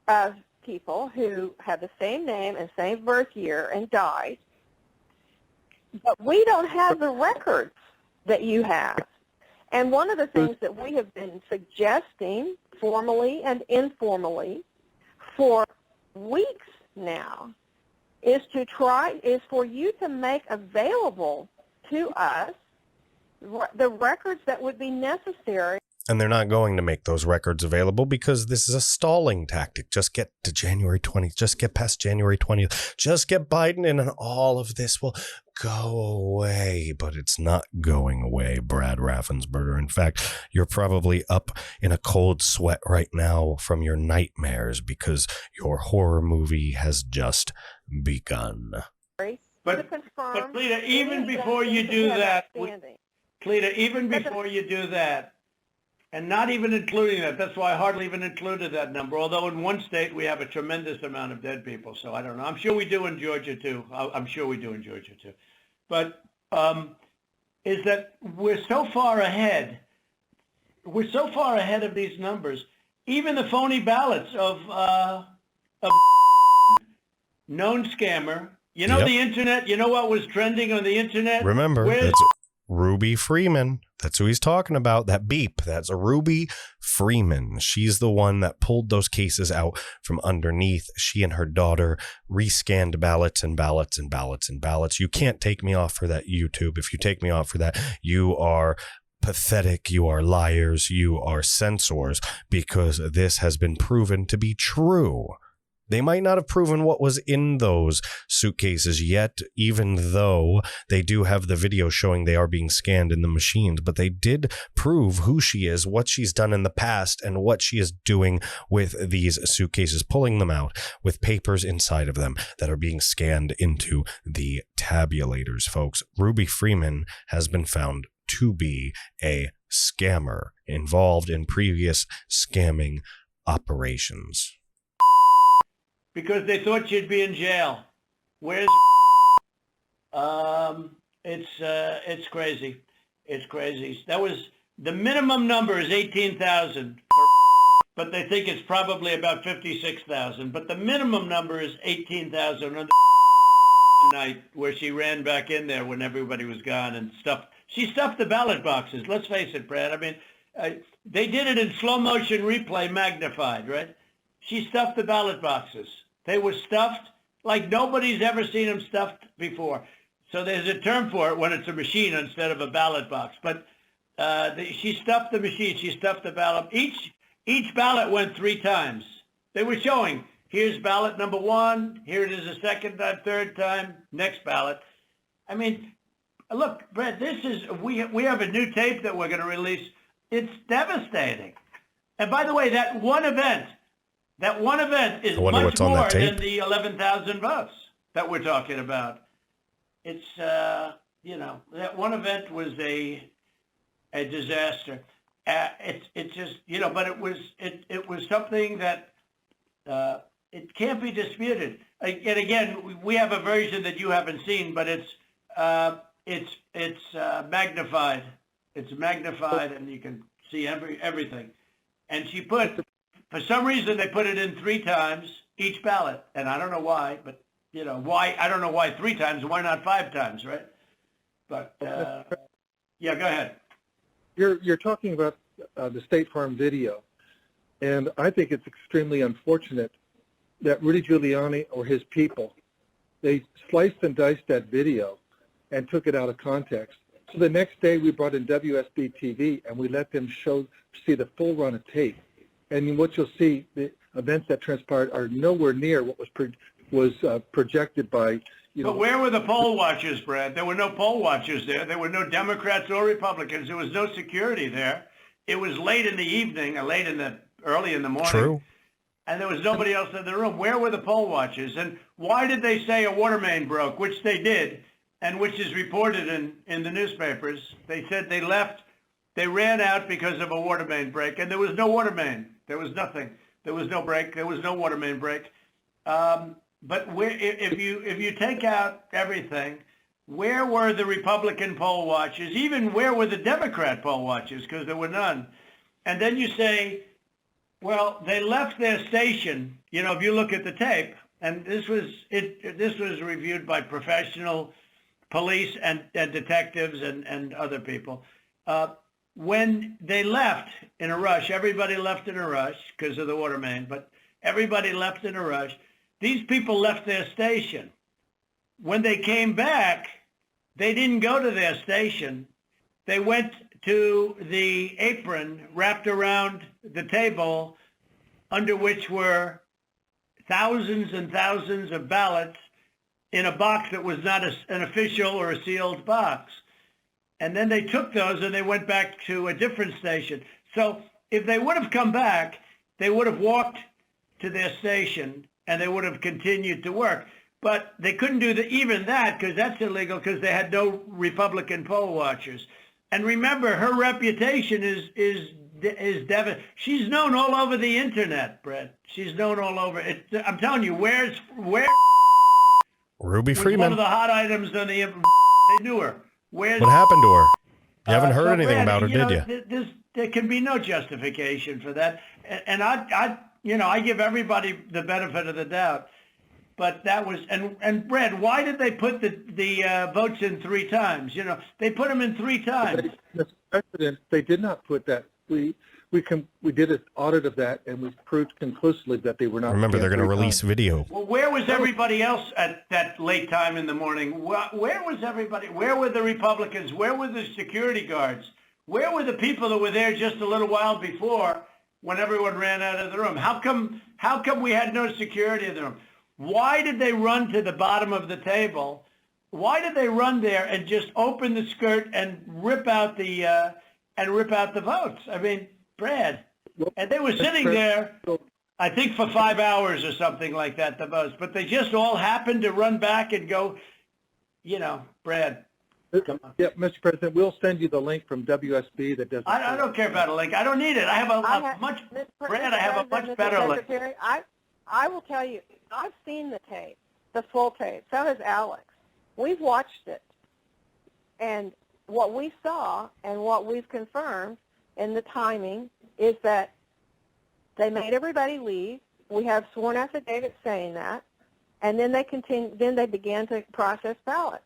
of people who have the same name and same birth year and died, but we don't have the records that you have. And one of the things that we have been suggesting formally and informally for weeks now is for you to make available to us the records that would be necessary. And they're not going to make those records available because this is a stalling tactic. Just get to January 20th. Just get past January 20th. Just get Biden in and all of this will go away. But it's not going away, Brad Raffensperger. In fact, you're probably up in a cold sweat right now from your nightmares because your horror movie has just begun. But Cleta, even before you do that, and not even including that, that's why I hardly even included that number, although in one state we have a tremendous amount of dead people, so I don't know. I'm sure we do in Georgia too. But is that we're so far ahead of these numbers, even the phony ballots of known scammer. You know, the internet, you know what was trending on the internet? Remember, that's Ruby Freeman. That's who he's talking about. That beep. That's a Ruby Freeman. She's the one that pulled those cases out from underneath. She and her daughter rescanned ballots and ballots and ballots and ballots. You can't take me off for that, YouTube. If you take me off for that, you are pathetic. You are liars. You are censors, because this has been proven to be true. They might not have proven what was in those suitcases yet, even though they do have the video showing they are being scanned in the machines, but they did prove who she is, what she's done in the past, and what she is doing with these suitcases, pulling them out with papers inside of them that are being scanned into the tabulators, folks. Ruby Freeman has been found to be a scammer involved in previous scamming operations. Because they thought you'd be in jail. Where's it's crazy. It's crazy. That was the minimum number is 18,000, but they think it's probably about 56,000. But the minimum number is 18,000 on the night where she ran back in there when everybody was gone and stuffed. She stuffed the ballot boxes. Let's face it, Brad. I mean, they did it in slow motion replay magnified, right? She stuffed the ballot boxes. They were stuffed like nobody's ever seen them stuffed before. So there's a term for it when it's a machine instead of a ballot box. But she stuffed the machine. She stuffed the ballot. Each ballot went 3 times. They were showing, here's ballot number 1. Here it is a second time, third time, next ballot. I mean, look, Brett, we have a new tape that we're going to release. It's devastating. And by the way, that one event is much more than the 11,000 votes that we're talking about. It's, that one event was a disaster. It's just, but it was something that it can't be disputed. And again, we have a version that you haven't seen, but it's magnified. It's magnified, and you can see everything. And she for some reason, they put it in 3 times each ballot, and I don't know why, but why? I don't know why 3 times. Why not 5 times, right? But yeah, go ahead. You're talking about the State Farm video, and I think it's extremely unfortunate that Rudy Giuliani or his people, they sliced and diced that video and took it out of context. So the next day we brought in WSB TV and we let them see the full run of tape. And what you'll see, the events that transpired are nowhere near what was projected by, But where were the poll watchers, Brad? There were no poll watchers there. There were no Democrats or Republicans. There was no security there. It was late in the evening, early in the morning. True. And there was nobody else in the room. Where were the poll watchers? And why did they say a water main broke, which they did, and which is reported in the newspapers? They said they ran out because of a water main break, and there was no water main. There was nothing. There was no break. There was no water main break. But if you take out everything, where were the Republican poll watchers? Even where were the Democrat poll watchers? Because there were none. And then you say, well, they left their station. If you look at the tape, and this was reviewed by professional police and detectives and other people. When they left in a rush, everybody left in a rush because of the water main, but everybody left in a rush. These people left their station. When they came back, they didn't go to their station. They went to the apron wrapped around the table under which were thousands and thousands of ballots in a box that was not an official or a sealed box. And then they took those and they went back to a different station. So if they would have come back, they would have walked to their station and they would have continued to work. But they couldn't do even that because that's illegal because they had no Republican poll watchers. And remember, her reputation is devastating. She's known all over the internet, Brett. She's known all over. I'm telling you, where Ruby Freeman. One of the hot items on the they knew her. What happened to her? You haven't heard anything about her, did you? There can be no justification for that. And I give everybody the benefit of the doubt. But that was, and Brad, why did they put the votes in 3 times? They put them in 3 times. Mr. President, they did not put that. We did an audit of that, and we proved conclusively that they were not. Remember, they're going to release video. Well, where was everybody else at that late time in the morning? Where was everybody? Where were the Republicans? Where were the security guards? Where were the people that were there just a little while before when everyone ran out of the room? How come we had no security in the room? Why did they run to the bottom of the table? Why did they run there and just open the skirt and rip out the votes? I mean, Brad, and they were sitting there, I think for 5 hours or something like that, the votes. But they just all happened to run back and go, Brad. Come on. Yeah, Mr. President, we'll send you the link from WSB that does. I don't care about a link. I don't need it. I have a much better link. I will tell you, I've seen the tape, the full tape. So has Alex. We've watched it. And what we saw and what we've confirmed in the timing is that they made everybody leave. We have sworn affidavits saying that. And then they began to process ballots.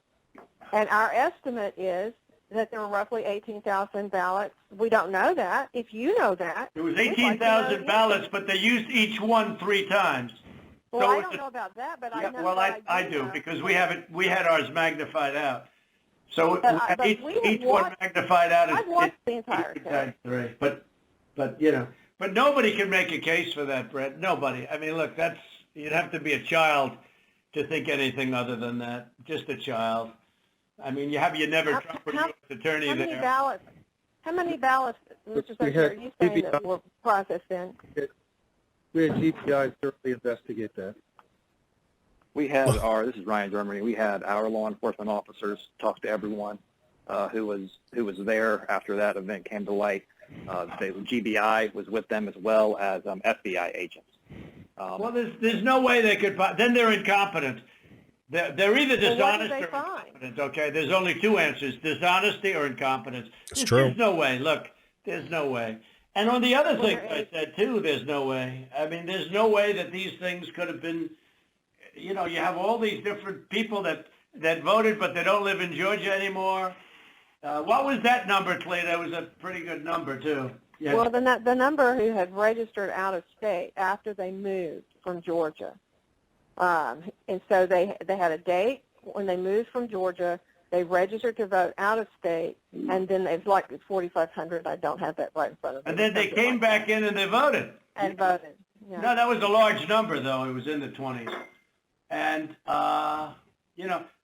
And our estimate is that there were roughly 18,000 ballots. We don't know that. If you know that. There was 18,000 ballots, but they used each one 3 times. Well, I don't know about that, but I know. Well, I do because we had ours magnified out. So But each one magnified out. I've watched the entire thing. Three. But nobody can make a case for that, Brett. Nobody. I mean, look, you'd have to be a child to think anything other than that. Just a child. I mean, you never Trump or U.S. attorney there. How many ballots, Mr. Secretary, are you saying that were processed in? We had GPI thoroughly investigate that. We had this is Ryan Germany. We had our law enforcement officers talk to everyone who was there after that event came to light. The GBI was with them as well as FBI agents. Well, there's no way they could. Then they're incompetent. They're either dishonest or incompetent. Okay, there's only two answers: dishonesty or incompetence. It's true. There's no way. Look, there's no way. And on the other thing I said too, there's no way. I mean, there's no way that these things could have been. You have all these different people that voted, but they don't live in Georgia anymore. What was that number, Clay? That was a pretty good number too. Yeah. Well, the number who had registered out of state after they moved from Georgia, and so they had a date when they moved from Georgia. They registered to vote out of state, and then it's like 4,500. I don't have that right in front of me. And then they came back in and they voted. And voted. Yeah. No, that was a large number, though. It was in the 20s. And,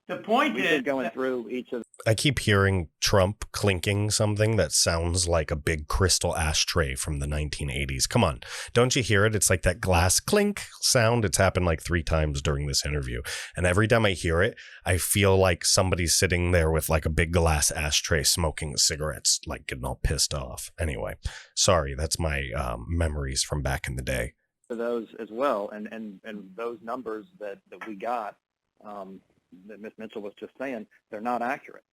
the point We've is... been going through each of I keep hearing Trump clinking something that sounds like a big crystal ashtray from the 1980s. Come on. Don't you hear it? It's like that glass clink sound. It's happened like 3 times during this interview. And every time I hear it, I feel like somebody's sitting there with like a big glass ashtray smoking cigarettes, like getting all pissed off. Anyway, sorry. That's my memories from back in the day. those as well. And those numbers that we got, that Ms. Mitchell was just saying, they're not accurate.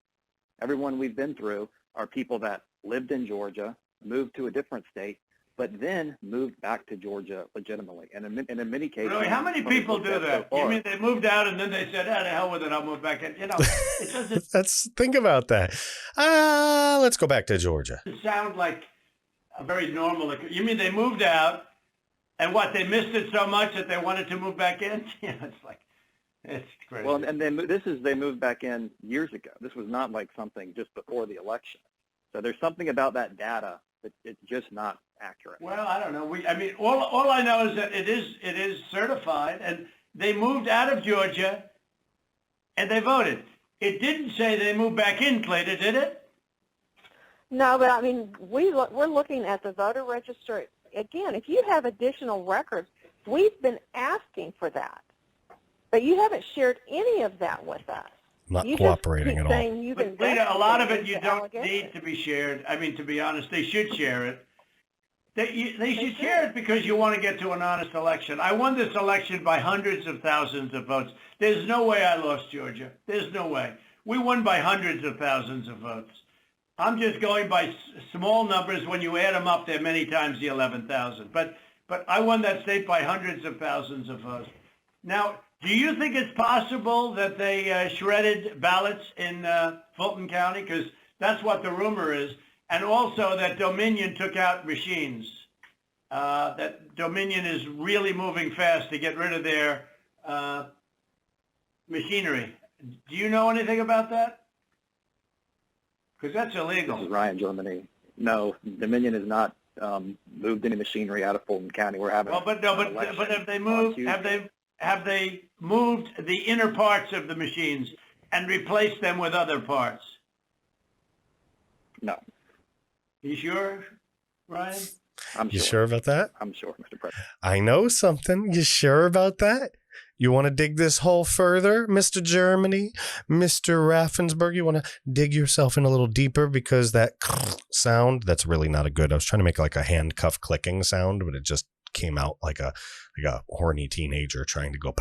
Everyone we've been through are people that lived in Georgia, moved to a different state, but then moved back to Georgia legitimately. And in many cases... Really? How many people do that? You mean they moved out and then they said, "Ah, the hell with it, I'll move back in." It doesn't... Let's think about that. Let's go back to Georgia. It sounds like a very normal... You mean they moved out and what, they missed it so much that they wanted to move back in? It's like... It's crazy. Well, and they moved back in years ago. This was not like something just before the election. So there's something about that data that it's just not accurate. Well, I don't know. All I know is that it is certified, and they moved out of Georgia, and they voted. It didn't say they moved back in, Clayton, did it? No, but I mean, we're looking at the voter register. Again, if you have additional records, we've been asking for that. But you haven't shared any of that with us. Not cooperating at all. But Lita, a lot of it you don't need to be shared. I mean, to be honest, they should share it. They should share it because you want to get to an honest election. I won this election by hundreds of thousands of votes. There's no way I lost Georgia. There's no way. We won by hundreds of thousands of votes. I'm just going by small numbers. When you add them up, they're many times the 11,000. But I won that state by hundreds of thousands of votes. Now, do you think it's possible that they shredded ballots in Fulton County? Because that's what the rumor is. And also that Dominion took out machines. That Dominion is really moving fast to get rid of their machinery. Do you know anything about that? Because that's illegal. This is Ryan, Germany. No, Dominion has not moved any machinery out of Fulton County. We're having but have they moved? Have they moved the inner parts of the machines and replaced them with other parts? No. You sure, Ryan? You sure about that? I'm sure, Mr. President. I know something. You sure about that? You want to dig this hole further, Mr. Germany, Mr. Raffensperger? You want to dig yourself in a little deeper because that sound, that's really not a good. I was trying to make like a handcuff clicking sound, but it just came out like a horny teenager trying to go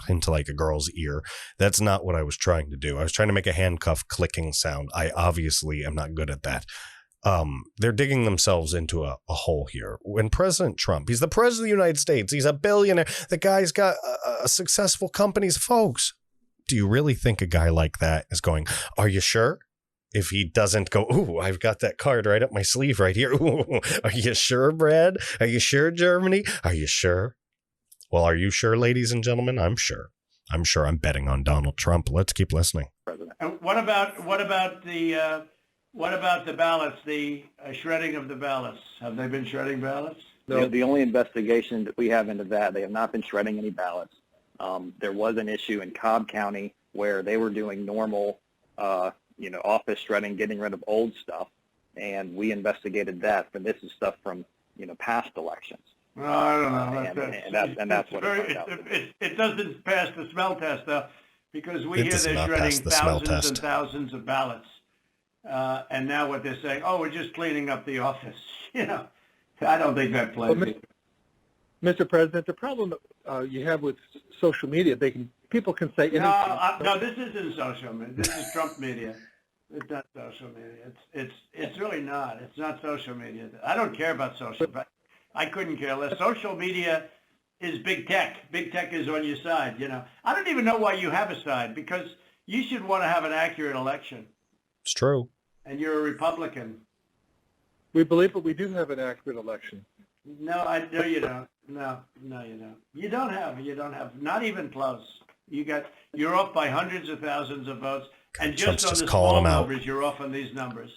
into like a girl's ear. That's not what I was trying to do. I was trying to make a handcuff clicking sound. I obviously am not good at that. They're digging themselves into a hole here. When President Trump, he's the president of the United States, he's a billionaire, the guy's got a successful companies. Folks, do you really think a guy like that is going, "Are you sure?" If he doesn't go, "Ooh, I've got that card right up my sleeve right here. Ooh, are you sure, Brad? Are you sure, Germany? Are you sure?" Well, are you sure, ladies and gentlemen? I'm sure. I'm betting on Donald Trump. Let's keep listening. President. And what about the ballots, the shredding of the ballots? Have they been shredding ballots? No. The only investigation that we have into that, they have not been shredding any ballots. There was an issue in Cobb County where they were doing normal, office shredding, getting rid of old stuff, and we investigated that. But this is stuff from, past elections. Well, I don't know. That's what it doesn't pass the smell test, though, because we It hear does they're not shredding pass the smell thousands test. and thousands of ballots. And now what they're saying, we're just cleaning up the office. I don't think that plays. Well, Mr. President, the problem you have with social media, people can say anything. No, this isn't social media. This is Trump media. It's not social media. It's really not. It's not social media. I don't care about social. I couldn't care less. Social media is big tech. Big tech is on your side. I don't even know why you have a side, because you should want to have an accurate election. It's true. And you're a Republican. We believe, but we do have an accurate election. No, you don't. No, you don't. You don't have. Not even close. You're off by hundreds of thousands of votes, and Trump's on just the calling small them out. numbers, you're off on these numbers,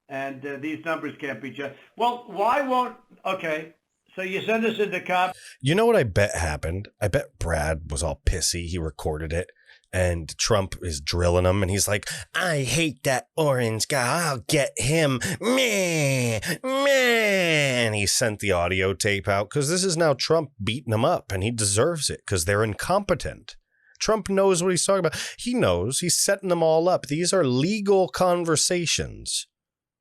and these numbers can't be judged. Well, why won't? Okay, so you send us into Cobb. You know what I bet happened? I bet Brad was all pissy. He recorded it. And Trump is drilling him, and he's like, I hate that orange guy. I'll get him. Man. And he sent the audio tape out because this is now Trump beating him up, and he deserves it because they're incompetent. Trump knows what he's talking about. He knows. He's setting them all up. These are legal conversations.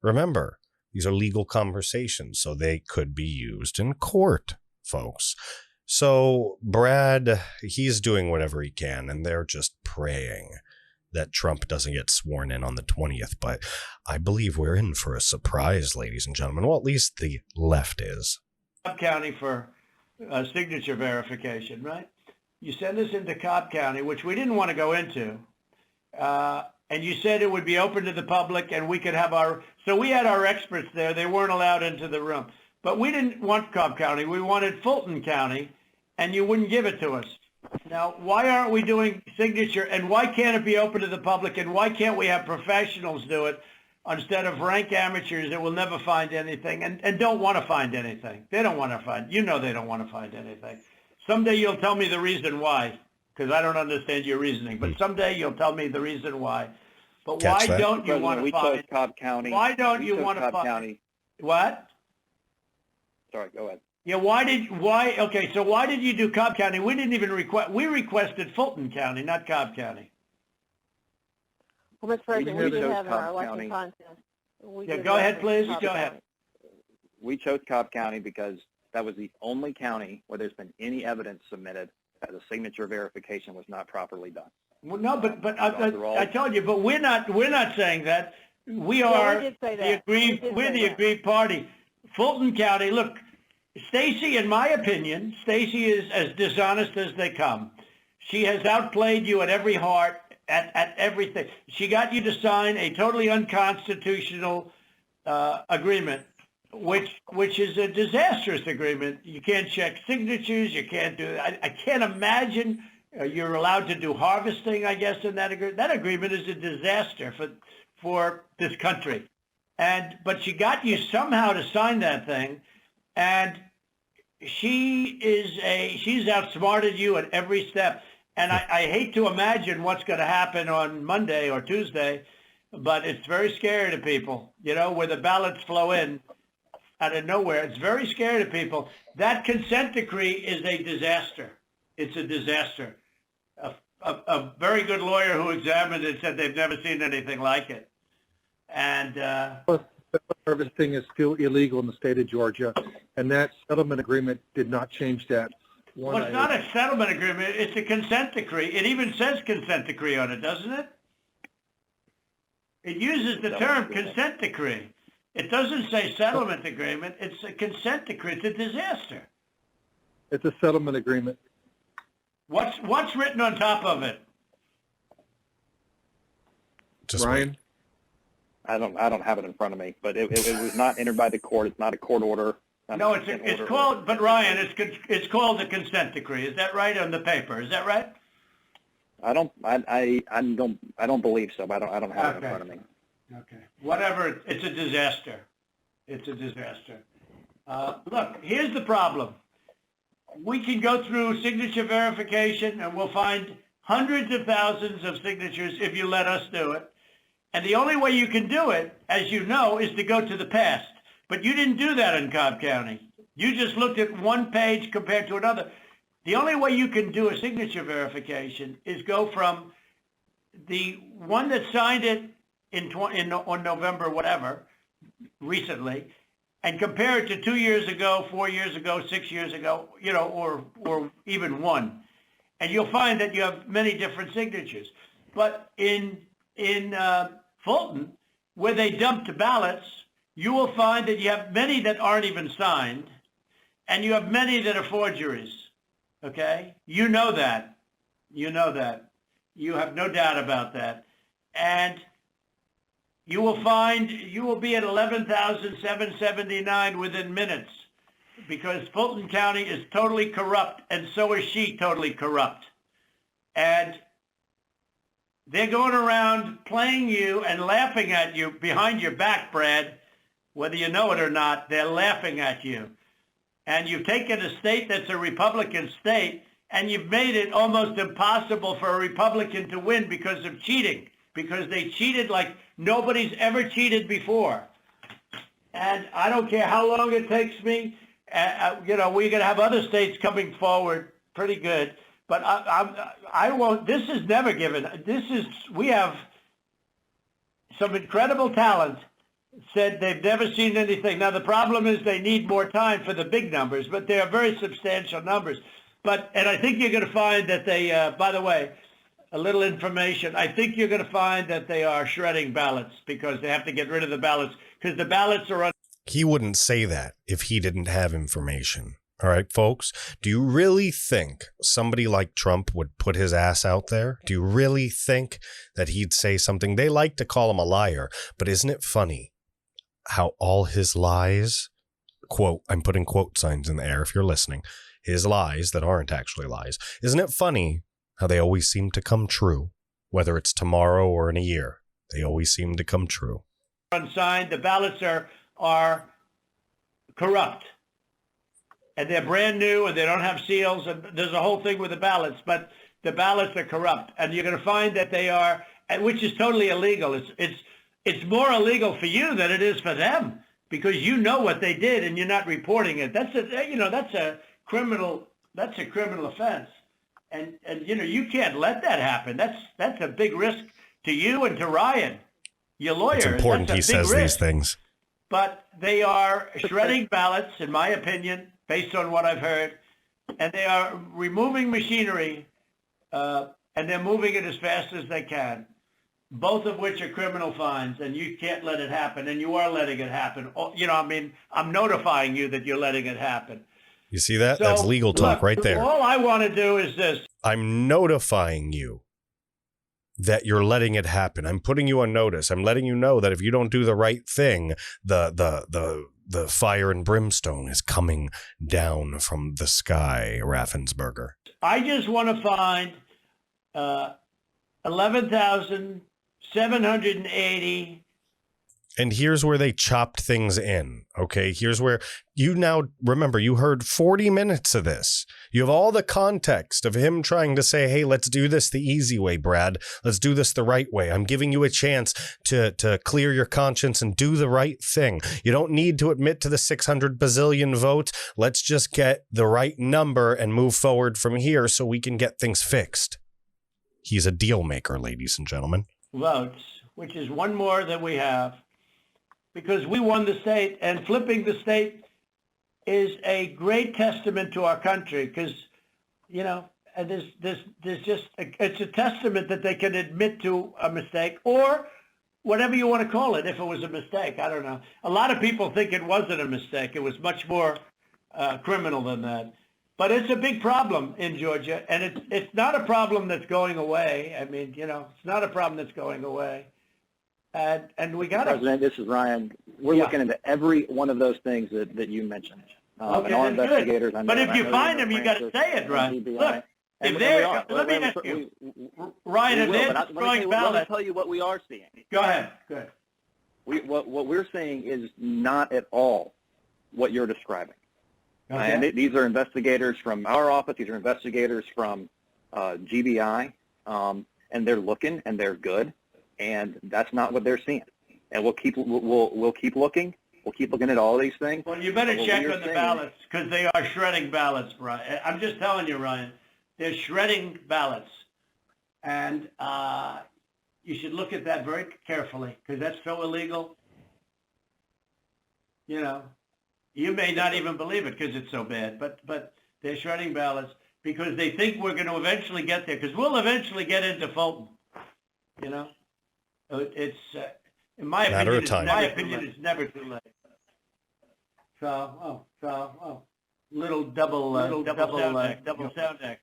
Remember, these are legal conversations, so they could be used in court, folks. So Brad, he's doing whatever he can, and they're just praying that Trump doesn't get sworn in on the 20th. But I believe we're in for a surprise, ladies and gentlemen. Well, at least the left is. Cobb County for signature verification, right? You send us into Cobb County, which we didn't want to go into, and you said it would be open to the public, and we could have so we had our experts there. They weren't allowed into the room. But we didn't want Cobb County. We wanted Fulton County, and you wouldn't give it to us. Now, why aren't we doing signature, and why can't it be open to the public, and why can't we have professionals do it instead of rank amateurs that will never find anything and don't want to find anything? They don't want to find. They don't want to find anything. Someday you'll tell me the reason why, because I don't understand your reasoning. But someday you'll tell me the reason why. But why don't you want to find? We chose Cobb County. Why don't you want to find? What? Sorry, go ahead. Yeah, okay, so why did you do Cobb County? We didn't even we requested Fulton County, not Cobb County. Well, Mr. President, we did have our Cobb election County. contest. Go ahead, please. Go ahead. We chose Cobb County because that was the only county where there's been any evidence submitted that the signature verification was not properly done. Well, no, but I told you, but we're not saying that. We are the aggrieved party. Fulton County, look, Stacey, in my opinion, Stacey is as dishonest as they come. She has outplayed you at every heart, at everything. She got you to sign a totally unconstitutional agreement, which is a disastrous agreement. You can't check signatures. You can't do. I can't imagine you're allowed to do harvesting, I guess, in that agreement. That agreement is a disaster for this country. But she got you somehow to sign that thing, and she's outsmarted you at every step. And I hate to imagine what's going to happen on Monday or Tuesday, but it's very scary to people, where the ballots flow in out of nowhere. It's very scary to people. That consent decree is a disaster. It's a disaster. A very good lawyer who examined it said they've never seen anything like it. And harvesting is still illegal in the state of Georgia, and that settlement agreement did not change that. Well, it's not a settlement agreement. It's a consent decree. It even says consent decree on it, doesn't it? It uses the term consent decree. It doesn't say settlement agreement. It's a consent decree. It's a disaster. It's a settlement agreement. What's written on top of it? Just Ryan? wait. I don't have it in front of me, but it was not entered by the court. It's not a court order. No, it's called, but Ryan, it's called a consent decree. Is that right on the paper? Is that right? I don't believe so. But I don't have it in front of me. Okay. Whatever. It's a disaster. It's a disaster. Look, here's the problem. We can go through signature verification, and we'll find hundreds of thousands of signatures if you let us do it. And the only way you can do it, as you know, is to go to the past. But you didn't do that in Cobb County. You just looked at one page compared to another. The only way you can do a signature verification is go from the one that signed it on November, whatever, recently, and compare it to 2 years ago, 4 years ago, 6 years ago, or even one. And you'll find that you have many different signatures. But in Fulton, where they dumped ballots, you will find that you have many that aren't even signed, and you have many that are forgeries, okay? You know that. You know that. You have no doubt about that. And you will be at 11,779 within minutes, because Fulton County is totally corrupt, and so is she totally corrupt. And they're going around playing you and laughing at you behind your back, Brad. Whether you know it or not, they're laughing at you. And you've taken a state that's a Republican state, and you've made it almost impossible for a Republican to win because of cheating, because they cheated like nobody's ever cheated before. And I don't care how long it takes me. We're going to have other states coming forward pretty good. But I won't. This is never given. We have some incredible talent. Said they've never seen anything. Now, the problem is they need more time for the big numbers, but they are very substantial numbers. And I think you're going to find that they, by the way, a little information, I think you're going to find that they are shredding ballots because they have to get rid of the ballots because the ballots are He wouldn't say that if he didn't have information. All right, folks, do you really think somebody like Trump would put his ass out there? Do you really think that he'd say something? They like to call him a liar, but isn't it funny how all his lies, quote, I'm putting quote signs in the air if you're listening, his lies that aren't actually lies. Isn't it funny how they always seem to come true, whether it's tomorrow or in a year? They always seem to come true. Unsigned, the ballots are corrupt. And they're brand new and they don't have seals. And there's a whole thing with the ballots, but the ballots are corrupt. And you're going to find that they are, which is totally illegal. It's more illegal for you than it is for them because you know what they did and you're not reporting it. That's a criminal offense. And you can't let that happen. That's a big risk to you and to Ryan, your lawyer. It's important he says these things. But they are shredding ballots, in my opinion, based on what I've heard, and they are removing machinery, and they're moving it as fast as they can, both of which are criminal fines, and you can't let it happen, and you are letting it happen. I'm notifying you that you're letting it happen. You see that? So, that's legal talk right there. All I want to do is this. I'm notifying you that you're letting it happen. I'm putting you on notice. I'm letting you know that if you don't do the right thing, the fire and brimstone is coming down from the sky, Raffensperger. I just want to find 11,780. And here's where they chopped things in, okay? Here's where you now, remember, you heard 40 minutes of this. You have all the context of him trying to say, hey, let's do this the easy way, Brad. Let's do this the right way. I'm giving you a chance to clear your conscience and do the right thing. You don't need to admit to the 600 bazillion votes. Let's just get the right number and move forward from here so we can get things fixed. He's a deal maker, ladies and gentlemen. Votes, which is one more than we have. Because we won the state, and flipping the state is a great testament to our country. Because, there's just it's a testament that they can admit to a mistake, or whatever you want to call it. If it was a mistake, I don't know. A lot of people think it wasn't a mistake. It was much more criminal than that. But it's a big problem in Georgia, and it's not a problem that's going away. I mean, it's not a problem that's going away. And we got President, this is Ryan. We're looking into every one of those things that you mentioned. Okay, and our that's investigators, good. But if you find them, you got to say it, Ryan. Look, if they're, let me ask you, Ryan, if they're destroying ballots. Let me tell you what we are seeing. Go ahead. Good. What we're seeing is not at all what you're describing. Okay. And these are investigators from our office. These are investigators from GBI, and they're looking and they're good, and that's not what they're seeing. And we'll keep looking. We'll keep looking at all these things. Well, you better check on the ballots because they are shredding ballots, Ryan. I'm just telling you, Ryan, they're shredding ballots, and you should look at that very carefully because that's so illegal. You know, you may not even believe it because it's so bad, but they're shredding ballots because they think we're going to eventually get there because we'll eventually get into Fulton. You know, it's in my opinion, it's never too late. So, little double sound act.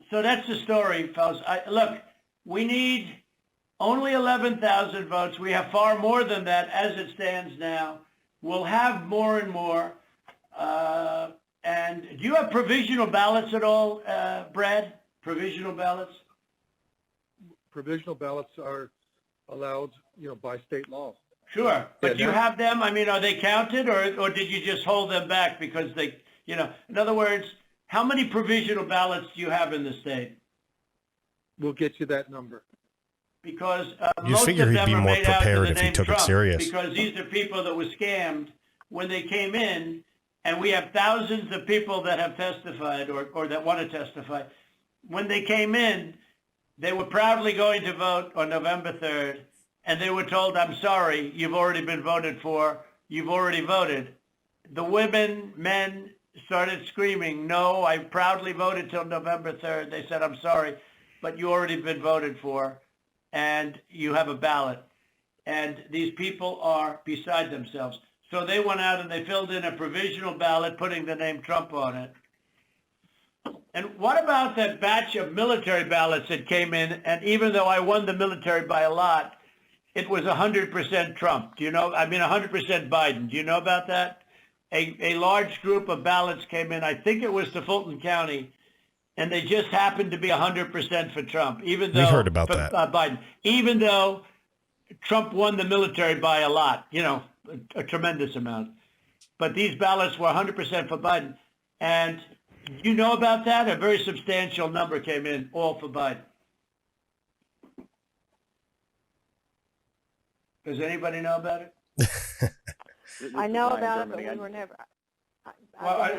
So that's the story, fellas. Look, we need only 11,000 votes. We have far more than that as it stands now. We'll have more and more. And do you have provisional ballots at all, Brad? Provisional ballots? Provisional ballots are allowed, by state law. Sure, but do you have them? I mean, are they counted, or did you just hold them back because they, in other words, how many provisional ballots do you have in the state? We'll get you that number. Because you most figure of he'd them be are more made out prepared to the if he name took Trump, it serious. because these are people that were scammed when they came in, and we have thousands of people that have testified or that want to testify. When they came in, they were proudly going to vote on November 3rd, and they were told, I'm sorry, you've already been voted for, you've already voted. The women, men started screaming, no, I proudly voted till November 3rd. They said, I'm sorry, but you already been voted for, and you have a ballot. And these people are beside themselves. So they went out and they filled in a provisional ballot, putting the name Trump on it. And what about that batch of military ballots that came in? And even though I won the military by a lot, it was 100% Trump. 100% Biden. Do you know about that? A large group of ballots came in. I think it was to Fulton County, and they just happened to be 100% for Trump. Even though we heard about that. Biden, even though Trump won the military by a lot, a tremendous amount. But these ballots were 100% for Biden, and you know about that? A very substantial number came in, all for Biden. Does anybody know about it? I know about it, but we were never.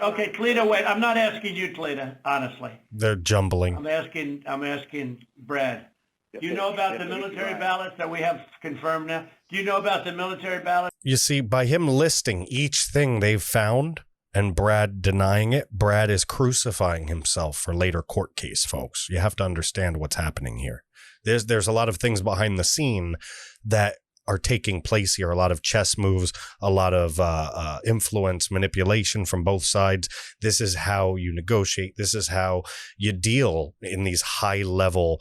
Okay, Cleta, wait. I'm not asking you, Cleta, honestly. They're jumbling. I'm asking Brad. Do you know about the military ballots that we have confirmed now? Do you know about the military ballots? You see, by him listing each thing they've found and Brad denying it, Brad is crucifying himself for later court case, folks. You have to understand what's happening here. There's a lot of things behind the scene that are taking place here. A lot of chess moves, a lot of influence, manipulation from both sides. This is how you negotiate. This is how you deal in these high-level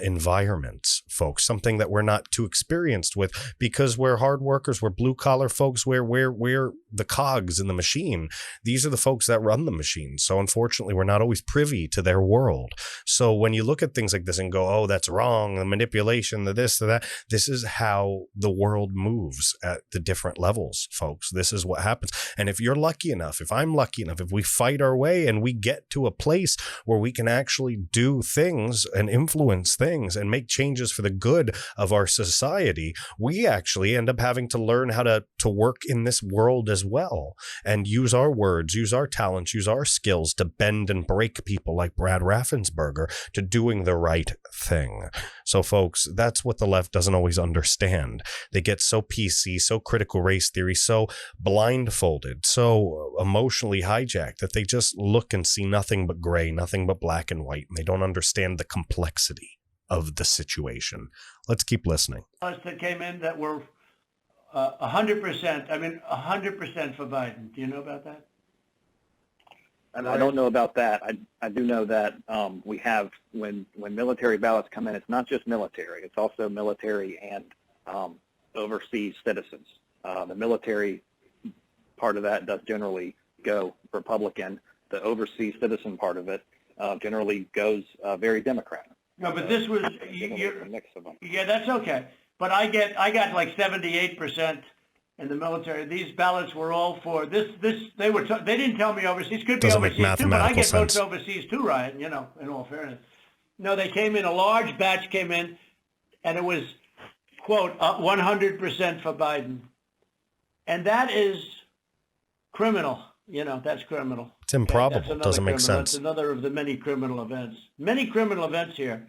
environments, folks. Something that we're not too experienced with because we're hard workers, we're blue-collar folks, we're the cogs in the machine. These are the folks that run the machine. So unfortunately, we're not always privy to their world. So when you look at things like this and go, oh, that's wrong, the manipulation, the this, the that, this is how the world moves at the different levels, folks. This is what happens. And if you're lucky enough, if I'm lucky enough, if we fight our way and we get to a place where we can actually do things and influence things and make changes for the good of our society, we actually end up having to learn how to work in this world as well and use our words, use our talents, use our skills to bend and break people like Brad Raffensperger to doing the right thing. So folks, that's what the left doesn't always understand. They get so PC, so critical race theory, so blindfolded, so emotionally hijacked that they just look and see nothing but gray, nothing but black and white, and they don't understand the complexity of the situation. Let's keep listening. That came in that were 100%, 100% for Biden. Do you know about that? And I don't know about that. I do know that we have, when military ballots come in, it's not just military. It's also military and overseas citizens. The military part of that does generally go Republican. The overseas citizen part of it generally goes very Democrat. No, but this was, A mix of them. yeah, that's okay. But I got like 78% in the military. These ballots were all for this. They didn't tell me overseas. Could be Doesn't make overseas too, but I mathematical get sense. votes overseas too, Ryan. You know, in all fairness. No, they came in, a large batch came in, and it was, quote, 100% for Biden. And that is criminal. You know, that's criminal. It's improbable. That's another Doesn't make criminal. sense. That's another of the many criminal events. Many criminal events here.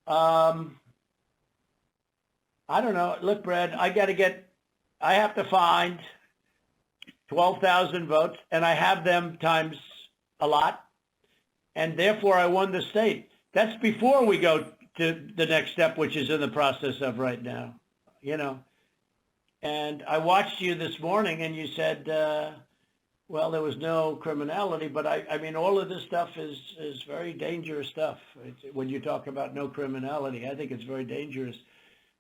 I don't know. Look, Brad, I have to find 12,000 votes, and I have them times a lot, and therefore I won the state. That's before we go to the next step, which is in the process of right now, you know. And I watched you this morning, and you said, well, there was no criminality, but I mean, all of this stuff is very dangerous stuff. When you talk about no criminality, I think it's very dangerous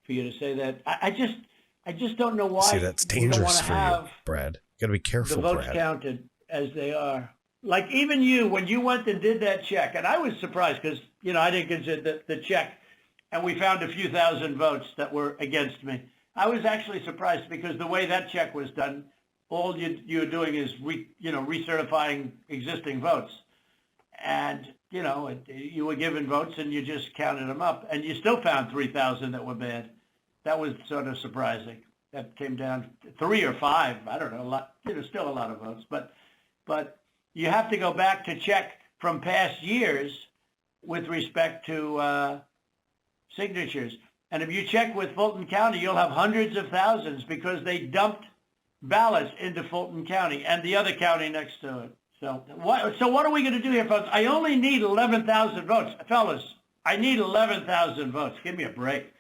for you to say that. I just don't know why. See, that's you don't dangerous want to for have you, Brad. You got to be careful, the votes Brad. counted as they are. Like even you, when you went and did that check, and I was surprised because, you know, I didn't consider the check, and we found a few thousand votes that were against me. I was actually surprised because the way that check was done, all you're doing is recertifying existing votes. And, you know, you were given votes and you just counted them up, and you still found 3,000 that were bad. That was sort of surprising. That came down to 3 or 5. I don't know, a lot. Still a lot of votes. But you have to go back to check from past years with respect to signatures. And if you check with Fulton County, you'll have hundreds of thousands because they dumped ballots into Fulton County and the other county next to it. So what are we going to do here, folks? I only need 11,000 votes. Fellas, I need 11,000 votes. Give me a break.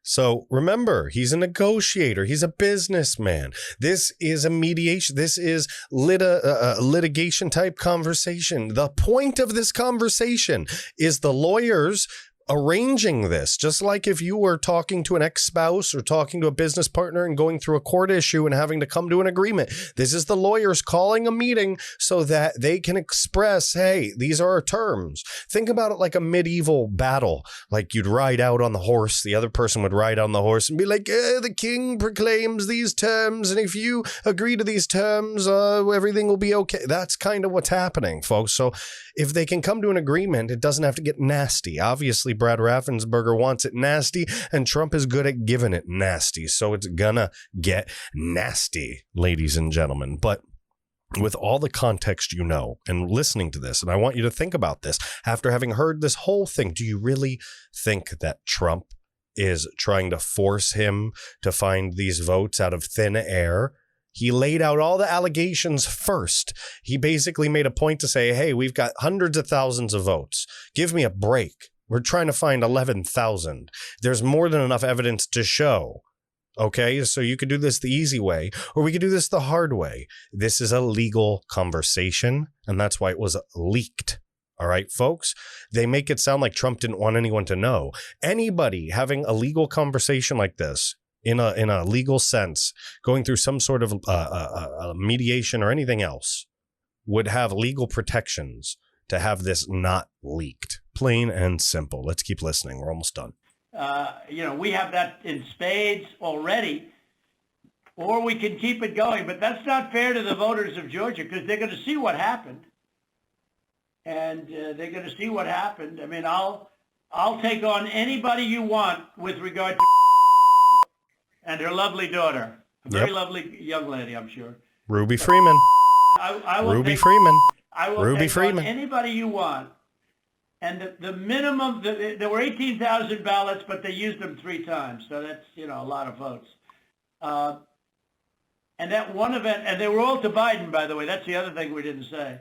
So remember, he's a negotiator. He's a businessman. This is a mediation. This is litigation type conversation. The point of this conversation is the lawyers arranging this, just like if you were talking to an ex-spouse or talking to a business partner and going through a court issue and having to come to an agreement. This is the lawyers calling a meeting so that they can express, hey, these are our terms. Think about it like a medieval battle. Like you'd ride out on the horse, the other person would ride on the horse and be like, the king proclaims these terms, and if you agree to these terms, everything will be okay. That's kind of what's happening, folks. So if they can come to an agreement, it doesn't have to get nasty. Obviously, Brad Raffensperger wants it nasty, and Trump is good at giving it nasty. So it's gonna get nasty, ladies and gentlemen. But with all the context you know and listening to this, and I want you to think about this, after having heard this whole thing, do you really think that Trump is trying to force him to find these votes out of thin air? He laid out all the allegations first. He basically made a point to say, hey, we've got hundreds of thousands of votes. Give me a break. We're trying to find 11,000. There's more than enough evidence to show. Okay, so you could do this the easy way, or we could do this the hard way. This is a legal conversation, and that's why it was leaked. All right, folks, they make it sound like Trump didn't want anyone to know. Anybody having a legal conversation like this, in a legal sense, going through some sort of mediation or anything else, would have legal protections to have this not leaked. Plain and simple. Let's keep listening. We're almost done. We have that in spades already, or we can keep it going. But that's not fair to the voters of Georgia because they're going to see what happened. And they're going to see what happened. I mean, I'll take on anybody you want with regard to and her lovely daughter. A very lovely young lady, I'm sure. Ruby Freeman. Ruby Freeman. I will take on anybody you want. And the minimum, there were 18,000 ballots, but they used them 3 times. So that's, a lot of votes. And that one event, and they were all to Biden, by the way. That's the other thing we didn't say.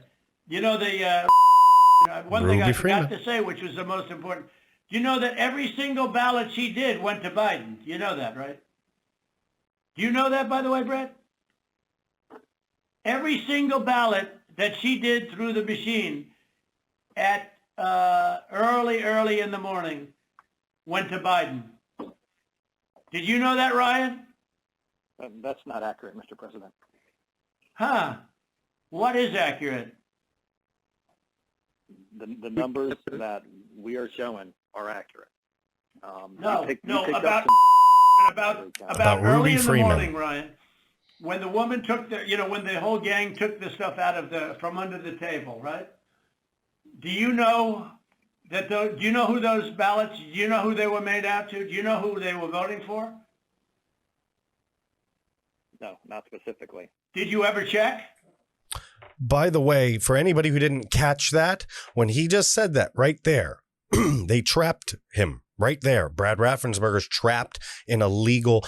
One thing I forgot to say, which was the most important. Do you know that every single ballot she did went to Biden? You know that, right? Do you know that, by the way, Brett? Every single ballot that she did through the machine at early in the morning went to Biden. Did you know that, Ryan? That's not accurate, Mr. President. Huh. What is accurate? The numbers that we are showing are accurate. About early Ruby in the Freeman. morning, Ryan, when the woman took when the whole gang took the stuff out of from under the table, right? Do you know do you know who those ballots? Do you know who they were made out to? Do you know who they were voting for? No, not specifically. Did you ever check? By the way, for anybody who didn't catch that, when he just said that right there, they trapped him right there. Brad Raffensperger's trapped in a legal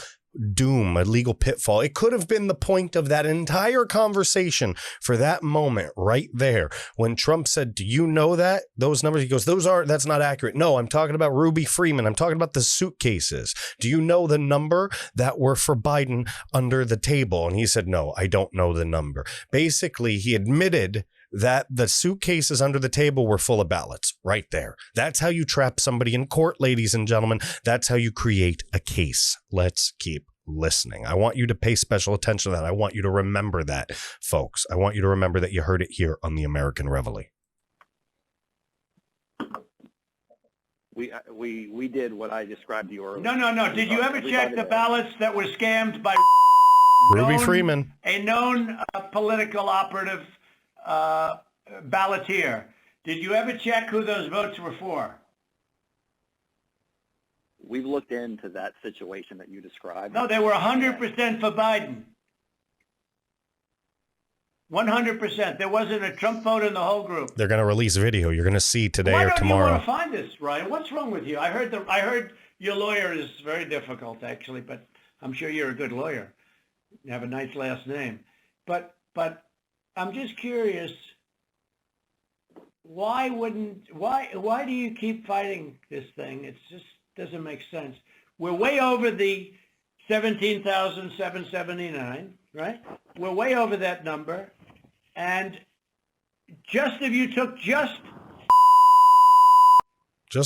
doom, a legal pitfall. It could have been the point of that entire conversation for that moment right there when Trump said, do you know that? Those numbers, he goes, that's not accurate. No, I'm talking about Ruby Freeman. I'm talking about the suitcases. Do you know the number that were for Biden under the table? And he said, no, I don't know the number. Basically, he admitted that the suitcases under the table were full of ballots right there. That's how you trap somebody in court, ladies and gentlemen. That's how you create a case. Let's keep listening. I want you to pay special attention to that. I want you to remember that, folks. I want you to remember that you heard it here on the American Reveille. We did what I described to you earlier. No. Did you ever check the ballots that were scammed by Ruby Freeman, a known political operative balloteer? Did you ever check who those votes were for? We've looked into that situation that you described. No, they were 100% for Biden. 100%. There wasn't a Trump vote in the whole group. they're going to release video. You're going to see today or tomorrow. Why don't you want to find this, Ryan? What's wrong with you? I heard your lawyer is very difficult, actually, but I'm sure you're a good lawyer. You have a nice last name. But I'm just curious, why do you keep fighting this thing? It just doesn't make sense. We're way over the 17,779, right? We're way over that number. And if you took just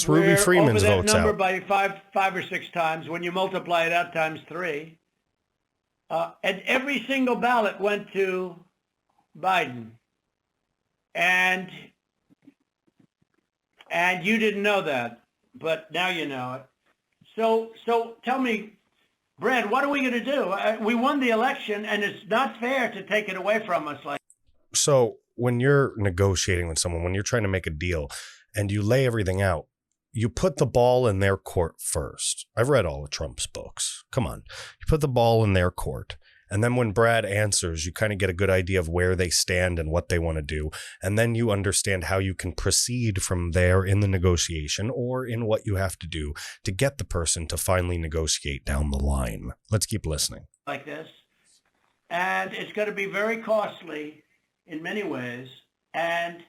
Ruby Freeman's over that votes number out. by five or six times, when you multiply it out times 3, and every single ballot went to Biden. And you didn't know that, but now you know it. So tell me, Brad, what are we going to do? We won the election, and it's not fair to take it away from us like. So when you're negotiating with someone, when you're trying to make a deal and you lay everything out, you put the ball in their court first. I've read all of Trump's books. Come on. You put the ball in their court. And then when Brad answers, you kind of get a good idea of where they stand and what they want to do. And then you understand how you can proceed from there in the negotiation or in what you have to do to get the person to finally negotiate down the line. Let's keep listening. Like this. And it's going to be very costly in many ways. And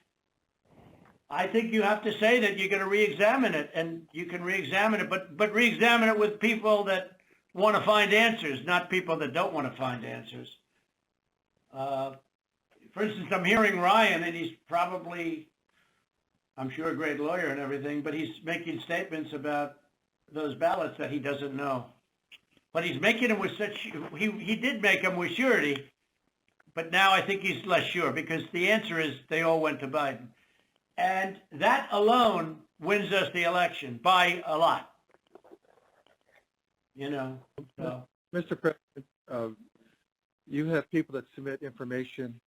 I think you have to say that you're going to re-examine it, and you can re-examine it, but re-examine it with people that want to find answers, not people that don't want to find answers. For instance, I'm hearing Ryan, and he's probably, I'm sure, a great lawyer and everything, but he's making statements about those ballots that he doesn't know. But he's making them with he did make them with surety, but now I think he's less sure, because the answer is they all went to Biden. And that alone wins us the election by a lot. You know, so. Mr. President, you have people that submit information,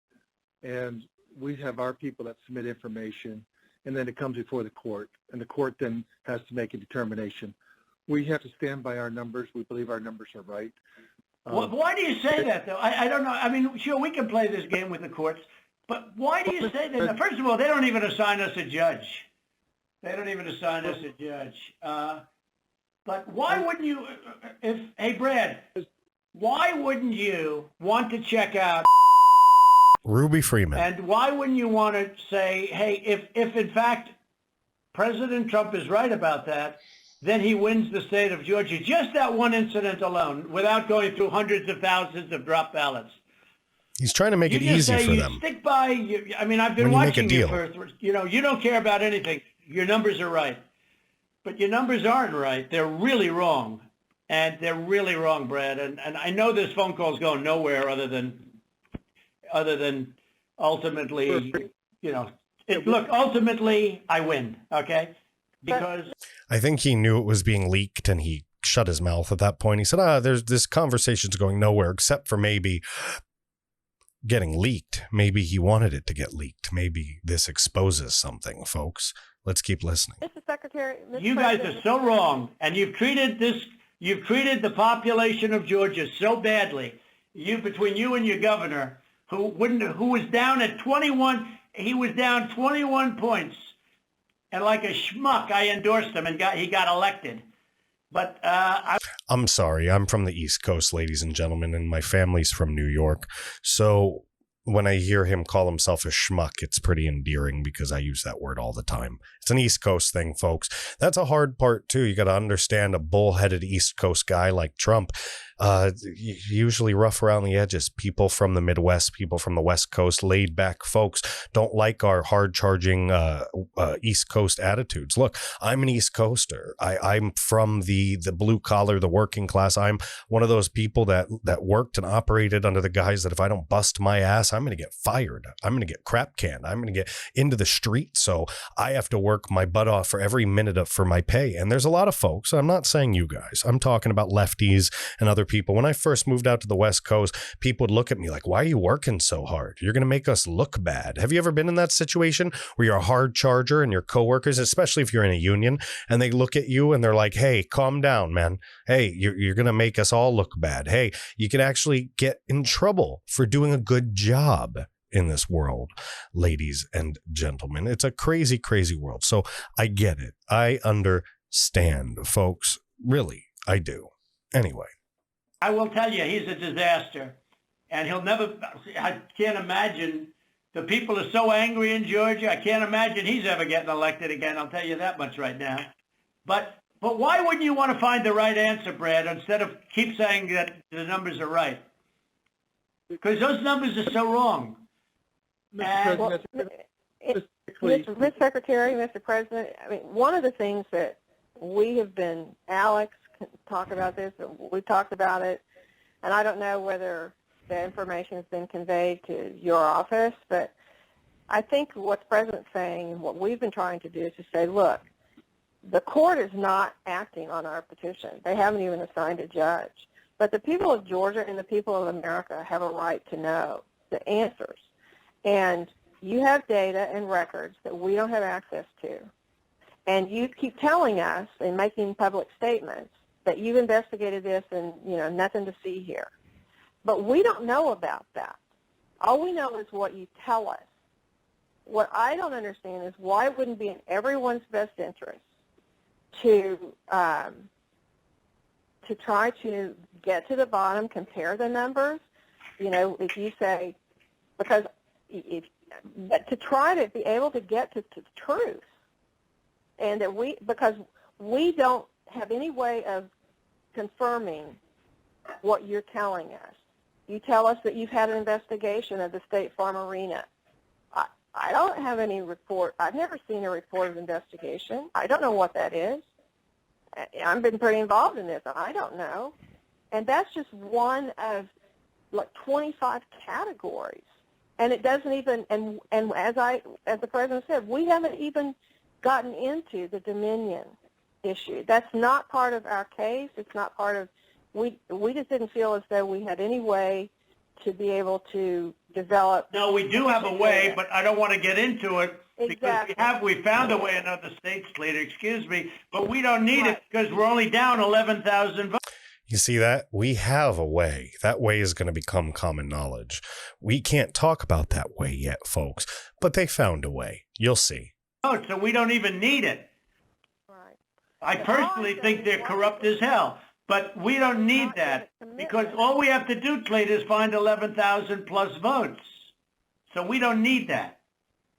and we have our people that submit information, and then it comes before the court, and the court then has to make a determination. We have to stand by our numbers. We believe our numbers are right. Why do you say that, though? I don't know. I mean, sure, we can play this game with the courts, but why do you say that? Now, first of all, they don't even assign us a judge. They don't even assign us a judge. But why wouldn't you, hey, Brad, why wouldn't you want to check out Ruby Freeman? And why wouldn't you want to say, hey, if in fact President Trump is right about that, then he wins the state of Georgia, just that one incident alone, without going through hundreds of thousands of drop ballots? He's trying to make it You just easy say for you them. stick by. I mean, I've been When you make watching a you deal. for, you don't care about anything. Your numbers are right. But your numbers aren't right. They're really wrong. And they're really wrong, Brad. And I know this phone call's going nowhere other than ultimately, look, ultimately I win, okay? Because I think he knew it was being leaked and he shut his mouth at that point. He said, there's this conversation's going nowhere except for maybe getting leaked. Maybe he wanted it to get leaked. Maybe this exposes something, folks. Let's keep listening. Mr. Secretary, you guys are so wrong, and you've treated the population of Georgia so badly. Between you and your governor, who was down at 21, he was down 21 points, and like a schmuck, I endorsed him and he got elected. But I'm sorry. I'm from the East Coast, ladies and gentlemen, and my family's from New York. So when I hear him call himself a schmuck, it's pretty endearing because I use that word all the time. It's an East Coast thing, folks. That's a hard part, too. You got to understand a bullheaded East Coast guy like Trump. Usually rough around the edges. People from the Midwest, people from the West Coast, laid back folks don't like our hard charging East Coast attitudes. Look, I'm an East Coaster. I'm from the blue collar, the working class. I'm one of those people that worked and operated under the guise that if I don't bust my ass, I'm going to get fired. I'm going to get crap canned. I'm going to get into the street. So I have to work my butt off for every minute for my pay. And there's a lot of folks. I'm not saying you guys. I'm talking about lefties and other people. When I first moved out to the West Coast, people would look at me like, why are you working so hard? You're going to make us look bad. Have you ever been in that situation where you're a hard charger and your coworkers, especially if you're in a union, and they look at you and they're like, hey, calm down, man. Hey, you're going to make us all look bad. Hey, you can actually get in trouble for doing a good job in this world, ladies and gentlemen. It's a crazy, crazy world. So I get it. I understand, folks. Really, I do. Anyway. I will tell you, he's a disaster. And he'll never, I can't imagine, the people are so angry in Georgia, I can't imagine he's ever getting elected again. I'll tell you that much right now. But why wouldn't you want to find the right answer, Brad, instead of keep saying that the numbers are right? Because those numbers are so wrong. Mr. Secretary, Mr. President, I mean, one of the things that we have been, Alex can talk about this, we've talked about it, and I don't know whether the information has been conveyed to your office, but I think what the President's saying, what we've been trying to do is to say, look, the court is not acting on our petition. They haven't even assigned a judge. But the people of Georgia and the people of America have a right to know the answers. And you have data and records that we don't have access to. And you keep telling us and making public statements that you've investigated this and, nothing to see here. But we don't know about that. All we know is what you tell us. What I don't understand is why it wouldn't be in everyone's best interest to try to get to the bottom, compare the numbers. If you say, but to try to be able to get to the truth, and because we don't have any way of confirming what you're telling us. You tell us that you've had an investigation of the State Farm Arena. I don't have any report. I've never seen a report of investigation. I don't know what that is. I've been pretty involved in this, and I don't know. And that's just one of 25 categories. And it doesn't even, and as the President said, we haven't even gotten into the Dominion issue. That's not part of our case. It's not part of, we just didn't feel as though we had any way to be able to develop. No, we do have a way, but I don't want to get into it because we found a way in other states later, excuse me, but we don't need it because we're only down 11,000 votes. You see that? We have a way. That way is going to become common knowledge. We can't talk about that way yet, folks, but they found a way. You'll see. Oh, so we don't even need it. Right. I personally think they're corrupt as hell, but we don't need that because all we have to do, Slade, is find 11,000 plus votes. So we don't need that.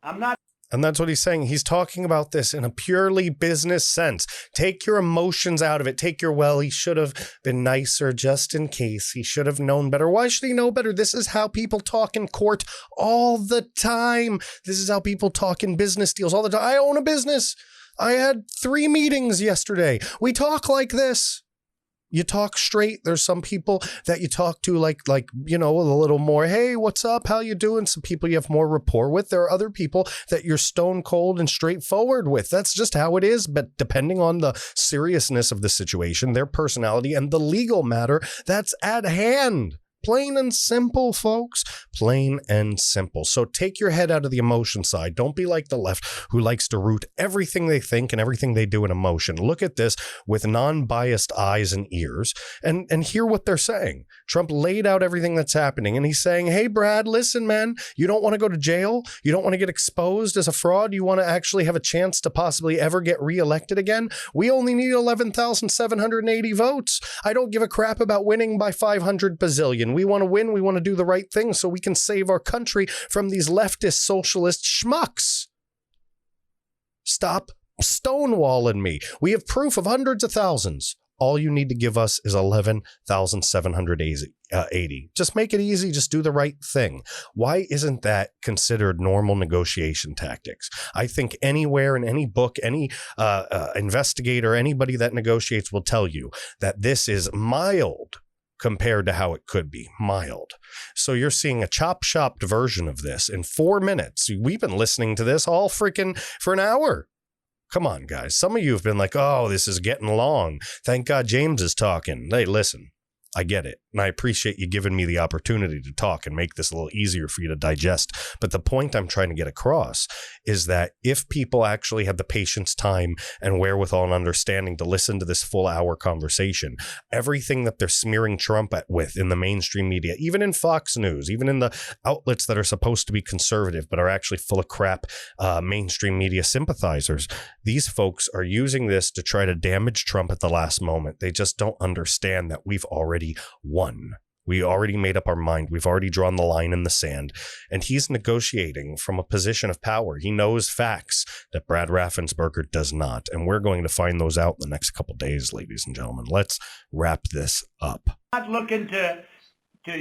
I'm not. And that's what he's saying. He's talking about this in a purely business sense. Take your emotions out of it. Take your, well, he should have been nicer just in case. He should have known better. Why should he know better? This is how people talk in court all the time. This is how people talk in business deals all the time. I own a business. I had 3 meetings yesterday. We talk like this. You talk straight. There's some people that you talk to like, you know, a little more, hey, what's up? How you doing? Some people you have more rapport with. There are other people that you're stone cold and straightforward with. That's just how it is. But depending on the seriousness of the situation, their personality, and the legal matter that's at hand. Plain and simple, folks. Plain and simple. So take your head out of the emotion side. Don't be like the left who likes to root everything they think and everything they do in emotion. Look at this with non-biased eyes and ears and hear what they're saying. Trump laid out everything that's happening, and he's saying, hey, Brad, listen, man, you don't want to go to jail. You don't want to get exposed as a fraud. You want to actually have a chance to possibly ever get reelected again. We only need 11,780 votes. I don't give a crap about winning by 500 bazillion. We want to win. We want to do the right thing so we can save our country from these leftist socialist schmucks. Stop stonewalling me. We have proof of hundreds of thousands. All you need to give us is 11,780. Just make it easy. Just do the right thing. Why isn't that considered normal negotiation tactics? I think anywhere in any book, any investigator, anybody that negotiates will tell you that this is mild compared to how it could be. Mild. So you're seeing a chop-shopped version of this in 4 minutes. We've been listening to this all freaking for an hour. Come on, guys. Some of you have been like, oh, this is getting long. Thank God James is talking. Hey, listen, I get it. And I appreciate you giving me the opportunity to talk and make this a little easier for you to digest. But the point I'm trying to get across is that if people actually have the patience, time, and wherewithal and understanding to listen to this full hour conversation, everything that they're smearing Trump with in the mainstream media, even in Fox News, even in the outlets that are supposed to be conservative but are actually full of crap mainstream media sympathizers, these folks are using this to try to damage Trump at the last moment. They just don't understand that we've already won. We already made up our mind. We've already drawn the line in the sand, and he's negotiating from a position of power. He knows facts that Brad Raffensperger does not, and we're going to find those out in the next couple days, ladies and gentlemen. Let's wrap this up. Not looking to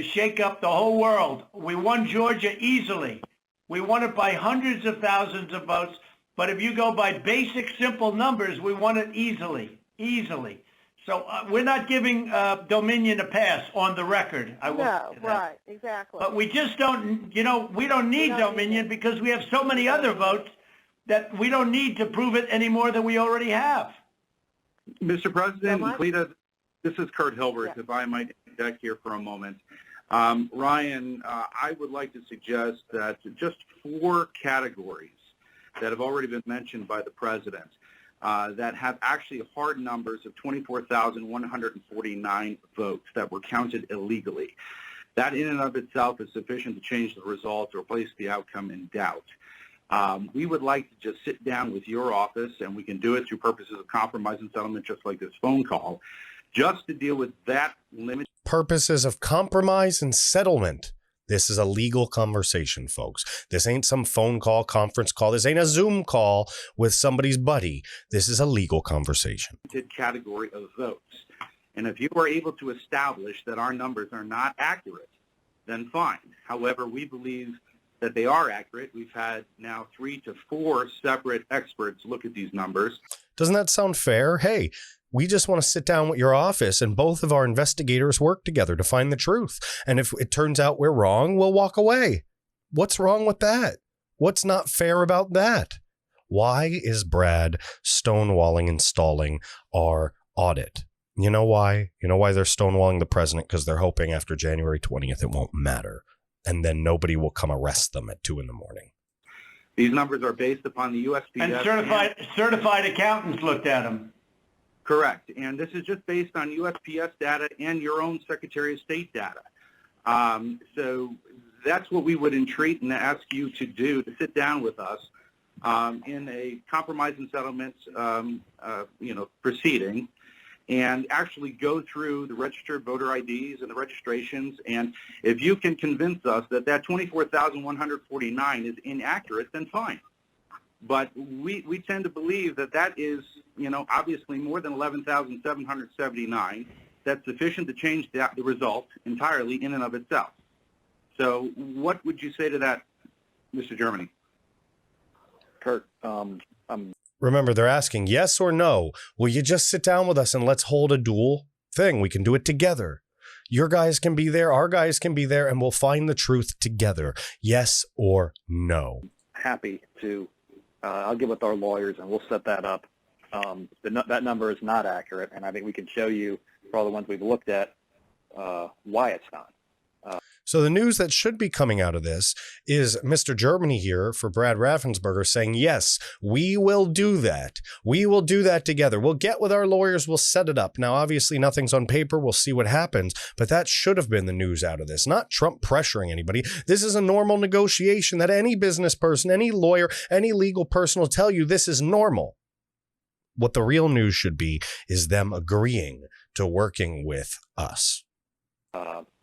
shake up the whole world. We won Georgia easily. We won it by hundreds of thousands of votes, but if you go by basic, simple numbers, we won it easily. So we're not giving Dominion a pass on the record. Right, exactly. But we just don't, we don't need Dominion because we have so many other votes that we don't need to prove it any more than we already have. Mr. President, Cleta, this is Kurt Hilbert, if I might interject here for a moment. Ryan, I would like to suggest that just 4 categories that have already been mentioned by the President that have actually hard numbers of 24,149 votes that were counted illegally. That in and of itself is sufficient to change the result or place the outcome in doubt. We would like to just sit down with your office, and we can do it through purposes of compromise and settlement just like this phone call, just to deal with that limit. Purposes of compromise and settlement. This is a legal conversation, folks. This ain't some phone call, conference call. This ain't a Zoom call with somebody's buddy. This is a legal conversation. Category of votes. And if you are able to establish that our numbers are not accurate, then fine. However, we believe that they are accurate. We've had now 3 to 4 separate experts look at these numbers. Doesn't that sound fair? Hey, we just want to sit down with your office and both of our investigators work together to find the truth. And if it turns out we're wrong, we'll walk away. What's wrong with that? What's not fair about that? Why is Brad stonewalling and stalling our audit? You know why? You know why they're stonewalling the president? Because they're hoping after January 20th it won't matter. And then nobody will come arrest them at 2 a.m. These numbers are based upon the USPS. And certified accountants looked at them. Correct. And this is just based on USPS data and your own Secretary of State data. So that's what we would entreat and ask you to do, to sit down with us in a compromise and settlement proceeding and actually go through the registered voter IDs and the registrations. And if you can convince us that 24,149 is inaccurate, then fine. But we tend to believe that is, obviously more than 11,779. That's sufficient to change the result entirely in and of itself. So what would you say to that, Mr. Germany? Kurt, Remember, they're asking yes or no. Will you just sit down with us and let's hold a dual thing? We can do it together. Your guys can be there, our guys can be there, and we'll find the truth together. Yes or no? Happy to. I'll get with our lawyers and we'll set that up. That number is not accurate, and I think we can show you, for all the ones we've looked at, why it's not. So the news that should be coming out of this is Mr. Germany here for Brad Raffensperger saying, yes, we will do that. We will do that together. We'll get with our lawyers. We'll set it up. Now, obviously, nothing's on paper. We'll see what happens. But that should have been the news out of this, not Trump pressuring anybody. This is a normal negotiation that any business person, any lawyer, any legal person will tell you this is normal. What the real news should be is them agreeing to working with us.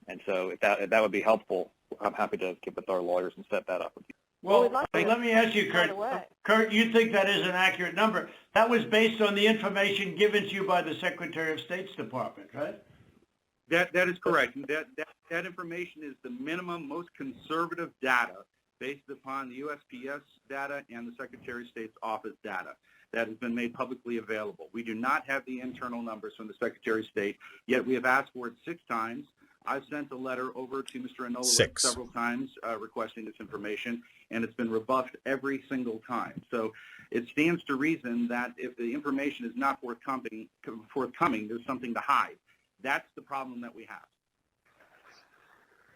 And so if that would be helpful, I'm happy to get with our lawyers and set that up with you. Well, we'd like to let me ask you, Kurt. Kurt, you think that is an accurate number? That was based on the information given to you by the Secretary of State's Department, right? That is correct. That information is the minimum, most conservative data based upon the USPS data and the Secretary of State's office data that has been made publicly available. We do not have the internal numbers from the Secretary of State, yet we have asked for it 6 times. I've sent a letter over to Mr. Enola several times requesting this information, and it's been rebuffed every single time. So it stands to reason that if the information is not forthcoming, there's something to hide. That's the problem that we have.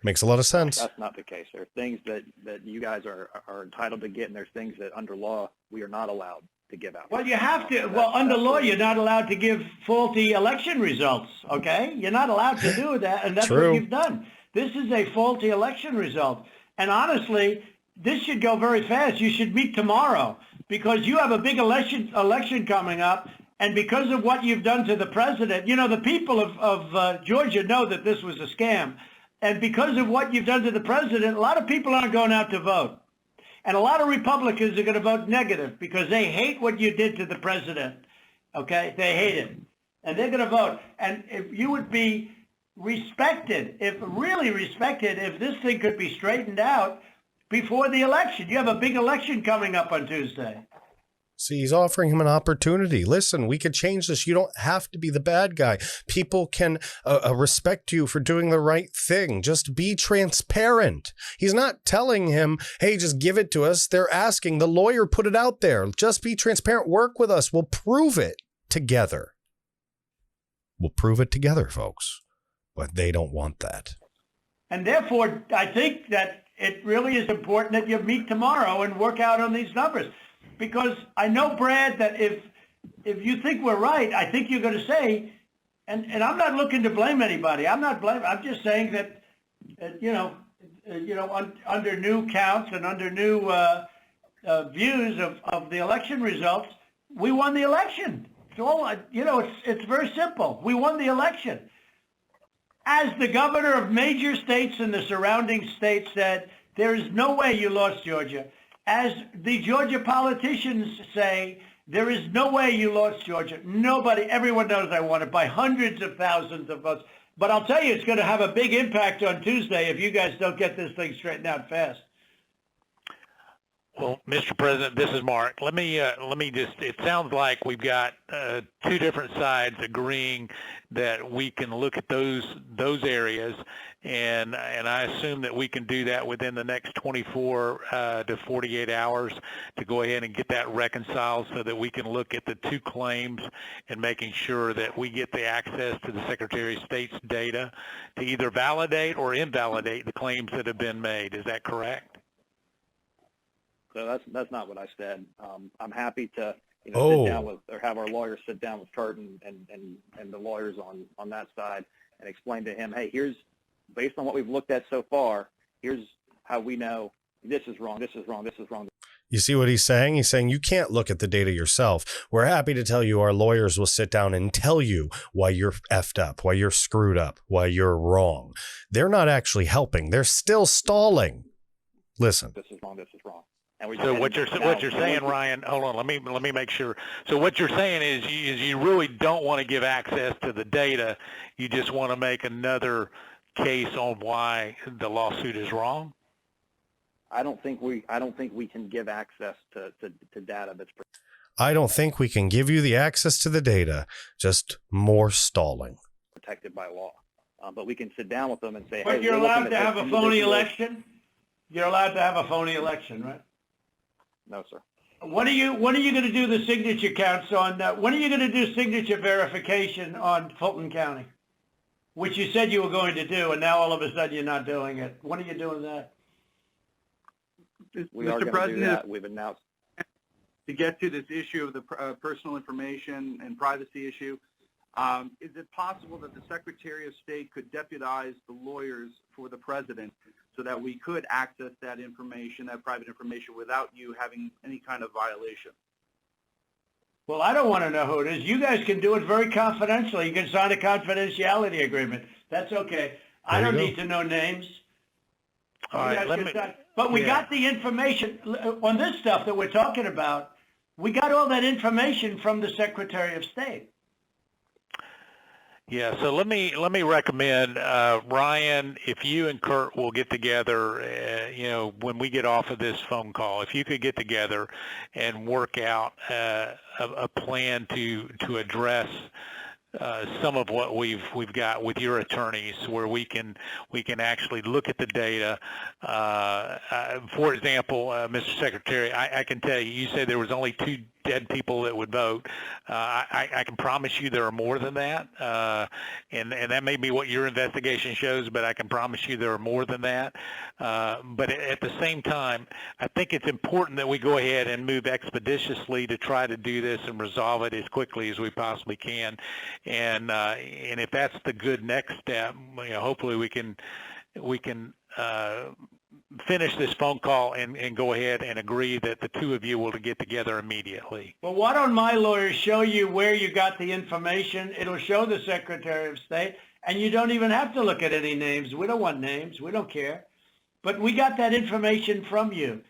Makes a lot of sense. That's not the case. There are things that you guys are entitled to get, and there's things that under law we are not allowed to give out. Well, you have to. Well, under law, you're not allowed to give faulty election results, okay? You're not allowed to do that, and that's True. what you've done. This is a faulty election result. And honestly, this should go very fast. You should meet tomorrow because you have a big election coming up, and because of what you've done to the president, the people of Georgia know that this was a scam. And because of what you've done to the president, a lot of people aren't going out to vote. And a lot of Republicans are going to vote negative because they hate what you did to the president, okay? They hate it. And they're going to vote. And if you would be respected, if this thing could be straightened out before the election. You have a big election coming up on Tuesday. See, he's offering him an opportunity. Listen, we could change this. You don't have to be the bad guy. People can respect you for doing the right thing. Just be transparent. He's not telling him, hey, just give it to us. They're asking. The lawyer put it out there. Just be transparent. Work with us. We'll prove it together. We'll prove it together, folks. But they don't want that. And therefore, I think that it really is important that you meet tomorrow and work out on these numbers. Because I know, Brad, that if you think we're right, I think you're going to say, and I'm not looking to blame anybody. I'm just saying that, under new counts and under new views of the election results, we won the election. It's all, it's very simple. We won the election. As the governor of major states and the surrounding states said, there is no way you lost Georgia. As the Georgia politicians say, there is no way you lost Georgia. Nobody, everyone knows I won it by hundreds of thousands of votes. But I'll tell you, it's going to have a big impact on Tuesday if you guys don't get this thing straightened out fast. Well, Mr. President, this is Mark. Let me just, it sounds like we've got 2 different sides agreeing that we can look at those areas, and I assume that we can do that within the next 24 to 48 hours to go ahead and get that reconciled so that we can look at the 2 claims and making sure that we get the access to the Secretary of State's data to either validate or invalidate the claims that have been made. Is that correct? So that's not what I said. I'm happy to sit down with, or have our lawyers sit down with Kurt and the lawyers on that side and explain to him, hey, here's, based on what we've looked at so far, here's how we know this is wrong, this is wrong, this is wrong. You see what he's saying? He's saying you can't look at the data yourself. We're happy to tell you our lawyers will sit down and tell you why you're effed up, why you're screwed up, why you're wrong. They're not actually helping. They're still stalling. Listen. This is wrong, this is wrong. And we So what you're saying, Ryan, hold on, let me make sure. So what you're saying is you really don't want to give access to the data. You just want to make another case on why the lawsuit is wrong? I don't think we can give access to data that's I don't think we can give you the access to the data, just more stalling. protected by law. But we can sit down with them and say, But hey, you're we're looking allowed at to have this a phony individual- election? You're allowed to have a phony election, right? No, sir. When are you going to do the signature counts on, when are you going to do signature verification on Fulton County? Which you said you were going to do, and now all of a sudden you're not doing it. When are you doing that? We are Mr. going to do President, that. We've announced. to get to this issue of the personal information and privacy issue, is it possible that the Secretary of State could deputize the lawyers for the President so that we could access that information, that private information, without you having any kind of violation? Well, I don't want to know who it is. You guys can do it very confidentially. You can sign a confidentiality agreement. That's okay. I don't need to know names. All right, But we got the information on this stuff that we're talking about. We got all that information from the Secretary of State. Yeah, so let me recommend, Ryan, if you and Kurt will get together, when we get off of this phone call, if you could get together and work out a plan to address some of what we've got with your attorneys, where we can actually look at the data. For example, Mr. Secretary, I can tell you, you said there was only 2 dead people that would vote. I can promise you there are more than that, and that may be what your investigation shows, but I can promise you there are more than that. But at the same time, I think it's important that we go ahead and move expeditiously to try to do this and resolve it as quickly as we possibly can. And if that's the good next step, hopefully we can finish this phone call and go ahead and agree that the 2 of you will get together immediately. Well, why don't my lawyers show you where you got the information? It'll show the Secretary of State, and you don't even have to look at any names. We don't want names. We don't care. But we got that information from you.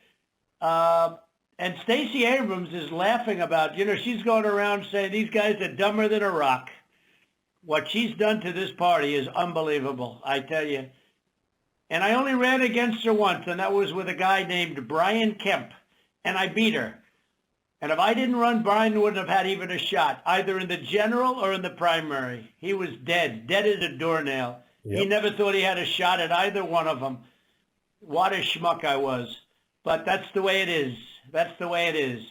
And Stacey Abrams is laughing about, she's going around saying these guys are dumber than a rock. What she's done to this party is unbelievable, I tell you. And I only ran against her once, and that was with a guy named Brian Kemp, and I beat her. And if I didn't run, Brian wouldn't have had even a shot, either in the general or in the primary. He was dead as a doornail. Yep. He never thought he had a shot at either one of them. What a schmuck I was. But that's the way it is. That's the way it is.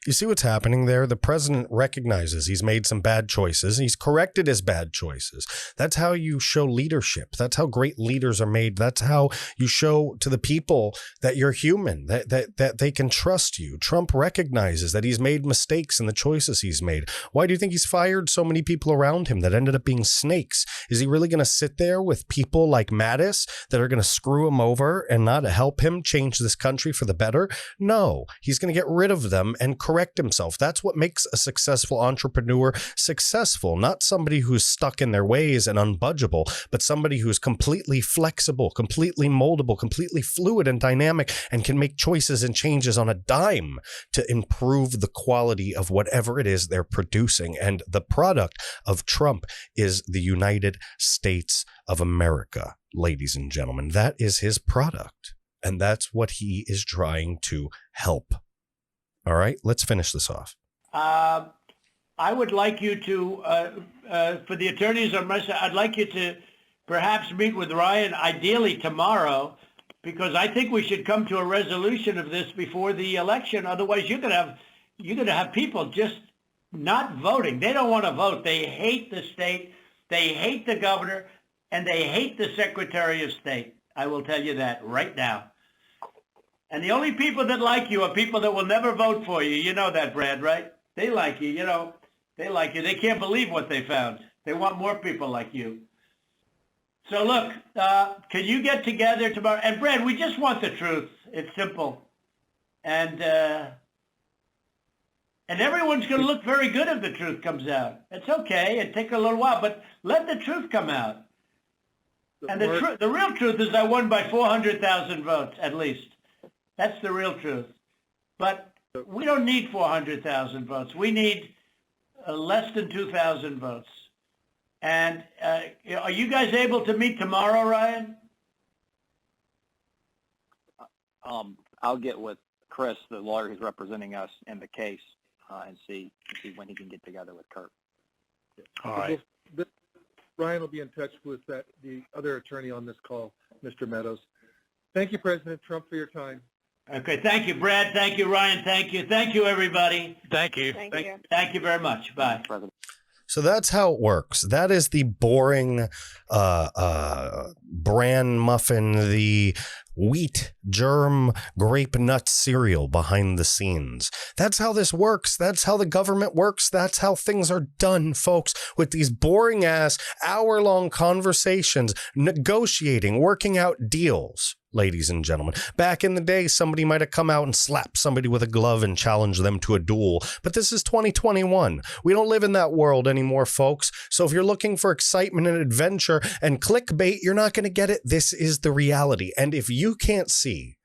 You see what's happening there? The president recognizes he's made some bad choices. He's corrected his bad choices. That's how you show leadership. That's how great leaders are made. That's how you show to the people that you're human, that they can trust you. Trump recognizes that he's made mistakes in the choices he's made. Why do you think he's fired so many people around him that ended up being snakes? Is he really going to sit there with people like Mattis that are going to screw him over and not help him change this country for the better? No, he's going to get rid of them and correct himself. That's what makes a successful entrepreneur successful, not somebody who's stuck in their ways and unbudgeable, but somebody who's completely flexible, completely moldable, completely fluid and dynamic, and can make choices and changes on a dime to improve the quality of whatever it is they're producing. And the product of Trump is the United States of America, ladies and gentlemen. That is his product. And that's what he is trying to help. All right, let's finish this off. I would like you to, for the attorneys on my side, I'd like you to perhaps meet with Ryan, ideally tomorrow, because I think we should come to a resolution of this before the election. Otherwise, you're going to have people just not voting. They don't want to vote. They hate the state. They hate the governor, and they hate the Secretary of State. I will tell you that right now. And the only people that like you are people that will never vote for you. You know that, Brad, right? They like you, They like you. They can't believe what they found. They want more people like you. So look, can you get together tomorrow? And Brad, we just want the truth. It's simple. And everyone's going to look very good if the truth comes out. It's okay. It takes a little while, but let the truth come out. And the real truth is I won by 400,000 votes, at least. That's the real truth. But we don't need 400,000 votes. We need less than 2,000 votes. And are you guys able to meet tomorrow, Ryan? I'll get with Chris, the lawyer who's representing us in the case, and see when he can get together with Kurt. All right. Ryan will be in touch with the other attorney on this call, Mr. Meadows. Thank you, President Trump, for your time. Okay, thank you, Brad. Thank you, Ryan. Thank you. Thank you, everybody. Thank you. Thank you. Thank you very much. Bye. President. So that's how it works. That is the boring bran muffin, the wheat germ grape nut cereal behind the scenes. That's how this works. That's how the government works. That's how things are done, folks, with these boring ass hour-long conversations, negotiating, working out deals. Ladies and gentlemen, back in the day, somebody might have come out and slapped somebody with a glove and challenged them to a duel. But this is 2021. We don't live in that world anymore, folks. So if you're looking for excitement and adventure and clickbait, you're not going to get it. This is the reality. And if you can't see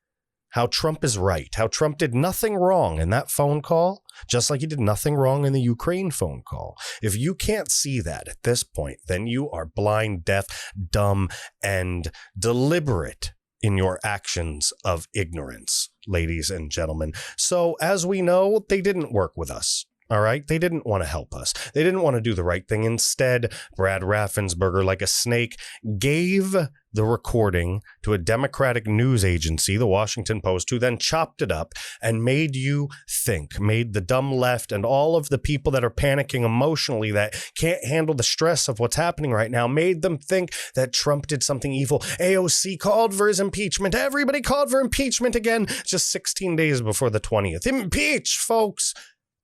how Trump is right, how Trump did nothing wrong in that phone call, just like he did nothing wrong in the Ukraine phone call. If you can't see that at this point, then you are blind, deaf, dumb, and deliberate in your actions of ignorance, ladies and gentlemen. So as we know, they didn't work with us. All right. They didn't want to help us. They didn't want to do the right thing. Instead, Brad Raffensperger, like a snake, gave the recording to a Democratic news agency, the Washington Post, who then chopped it up and made you think, made the dumb left and all of the people that are panicking emotionally, that can't handle the stress of what's happening right now, made them think that Trump did something evil. AOC called for his impeachment. Everybody called for impeachment again, just 16 days before the 20th. Impeach, folks.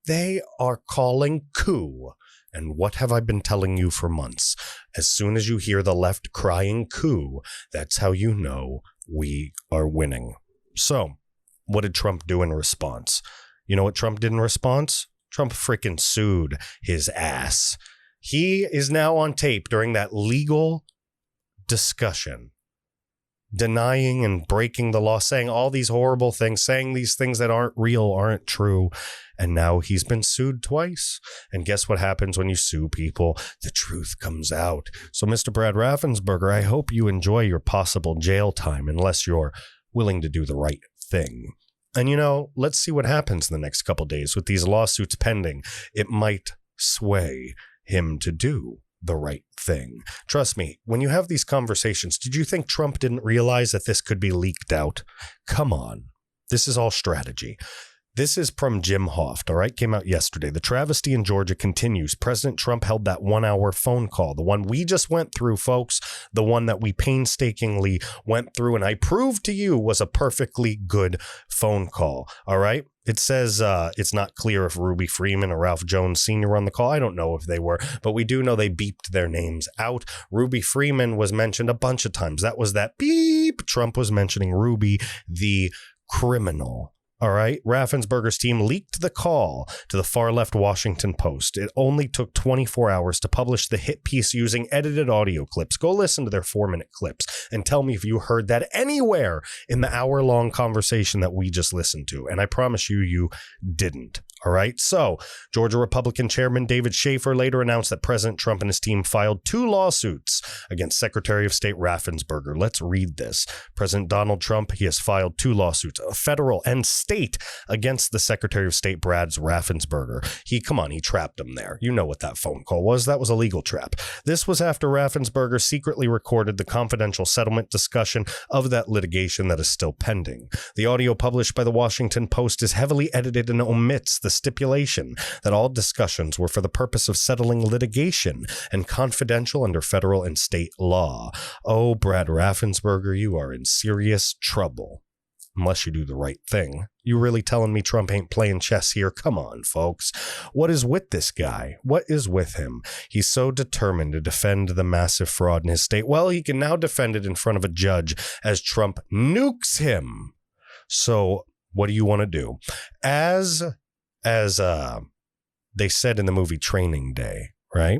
They are calling coup. And what have I been telling you for months? As soon as you hear the left crying coup, that's how you know we are winning. So, what did Trump do in response? You know what Trump did in response? Trump freaking sued his ass. He is now on tape during that legal discussion, denying and breaking the law, saying all these horrible things, saying these things that aren't real, aren't true. And now he's been sued twice. And guess what happens when you sue people? The truth comes out. So, Mr. Brad Raffensperger, I hope you enjoy your possible jail time unless you're willing to do the right thing. And, you know, let's see what happens in the next couple days with these lawsuits pending. It might sway him to do the right thing. Trust me, when you have these conversations, did you think Trump didn't realize that this could be leaked out? Come on. This is all strategy. This is from Jim Hoft, all right? Came out yesterday. The travesty in Georgia continues. President Trump held that 1-hour phone call, the one we just went through, folks, the one that we painstakingly went through, and I proved to you was a perfectly good phone call, all right? It says it's not clear if Ruby Freeman or Ralph Jones Sr. were on the call. I don't know if they were, but we do know they beeped their names out. Ruby Freeman was mentioned a bunch of times. That was that beep. Trump was mentioning Ruby, the criminal. All right. Raffensperger's team leaked the call to the far-left Washington Post. It only took 24 hours to publish the hit piece using edited audio clips. Go listen to their 4-minute clips and tell me if you heard that anywhere in the hour-long conversation that we just listened to. And I promise you, you didn't. All right. So Georgia Republican Chairman David Schaefer later announced that President Trump and his team filed 2 lawsuits against Secretary of State Raffensperger. Let's read this. President Donald Trump, he has filed 2 lawsuits, federal and state, against the Secretary of State Brad Raffensperger. He trapped him there. You know what that phone call was. That was a legal trap. This was after Raffensperger secretly recorded the confidential settlement discussion of that litigation that is still pending. The audio published by the Washington Post is heavily edited and omits the stipulation that all discussions were for the purpose of settling litigation and confidential under federal and state law. Oh, Brad Raffensperger, you are in serious trouble. Unless you do the right thing. You really telling me Trump ain't playing chess here? Come on, folks. What is with this guy? What is with him? He's so determined to defend the massive fraud in his state. Well, he can now defend it in front of a judge as Trump nukes him. So what do you want to do? As they said in the movie Training Day, right?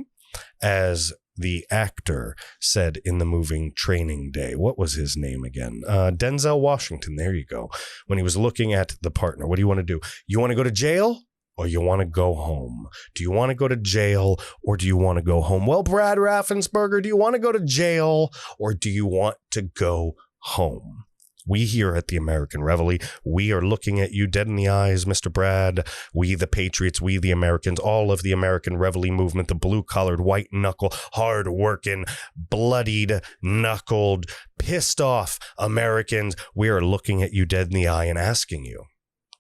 As the actor said in the movie Training Day. What was his name again? Denzel Washington. There you go. When he was looking at the partner, what do you want to do? You want to go to jail or you want to go home? Do you want to go to jail or do you want to go home? Well, Brad Raffensperger, do you want to go to jail or do you want to go home? We here at the American Reveille, we are looking at you dead in the eyes, Mr. Brad. We, the Patriots, we, the Americans, all of the American Reveille movement, the blue-collared, white-knuckle, hard-working, bloodied, knuckled, pissed-off Americans. We are looking at you dead in the eye and asking you,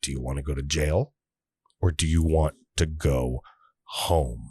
do you want to go to jail or do you want to go home?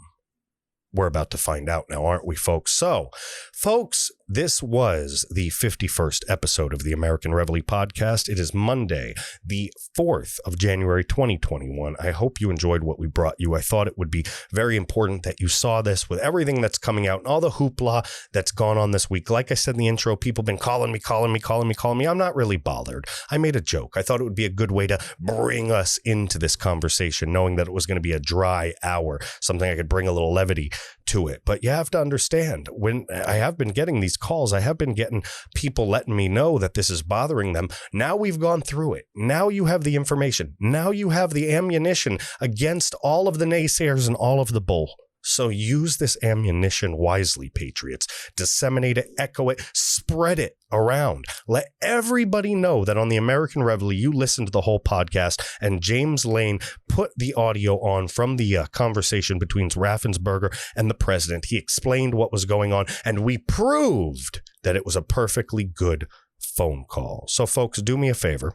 We're about to find out now, aren't we, folks? So, folks, this was the 51st episode of the American Reveille Podcast. It is Monday, the 4th of January, 2021. I hope you enjoyed what we brought you. I thought it would be very important that you saw this with everything that's coming out and all the hoopla that's gone on this week. Like I said in the intro, people have been calling me. I'm not really bothered. I made a joke. I thought it would be a good way to bring us into this conversation, knowing that it was going to be a dry hour, something I could bring a little levity to it. But you have to understand, when I have been getting these calls, I have been getting people letting me know that this is bothering them. Now we've gone through it. Now you have the information. Now you have the ammunition against all of the naysayers and all of the bull. So use this ammunition wisely, Patriots. Disseminate it, echo it, spread it around. Let everybody know that on the American Reveille, you listened to the whole podcast, and James Lane put the audio on from the conversation between Raffensperger and the president. He explained what was going on, and we proved that it was a perfectly good phone call. So, folks, do me a favor.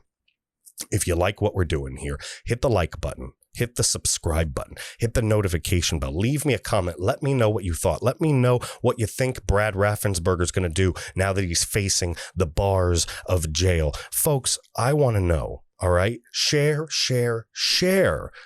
If you like what we're doing here, hit the like button. Hit the subscribe button. Hit the notification bell. Leave me a comment. Let me know what you thought. Let me know what you think Brad Raffensperger is going to do now that he's facing the bars of jail. Folks, I want to know. All right. Share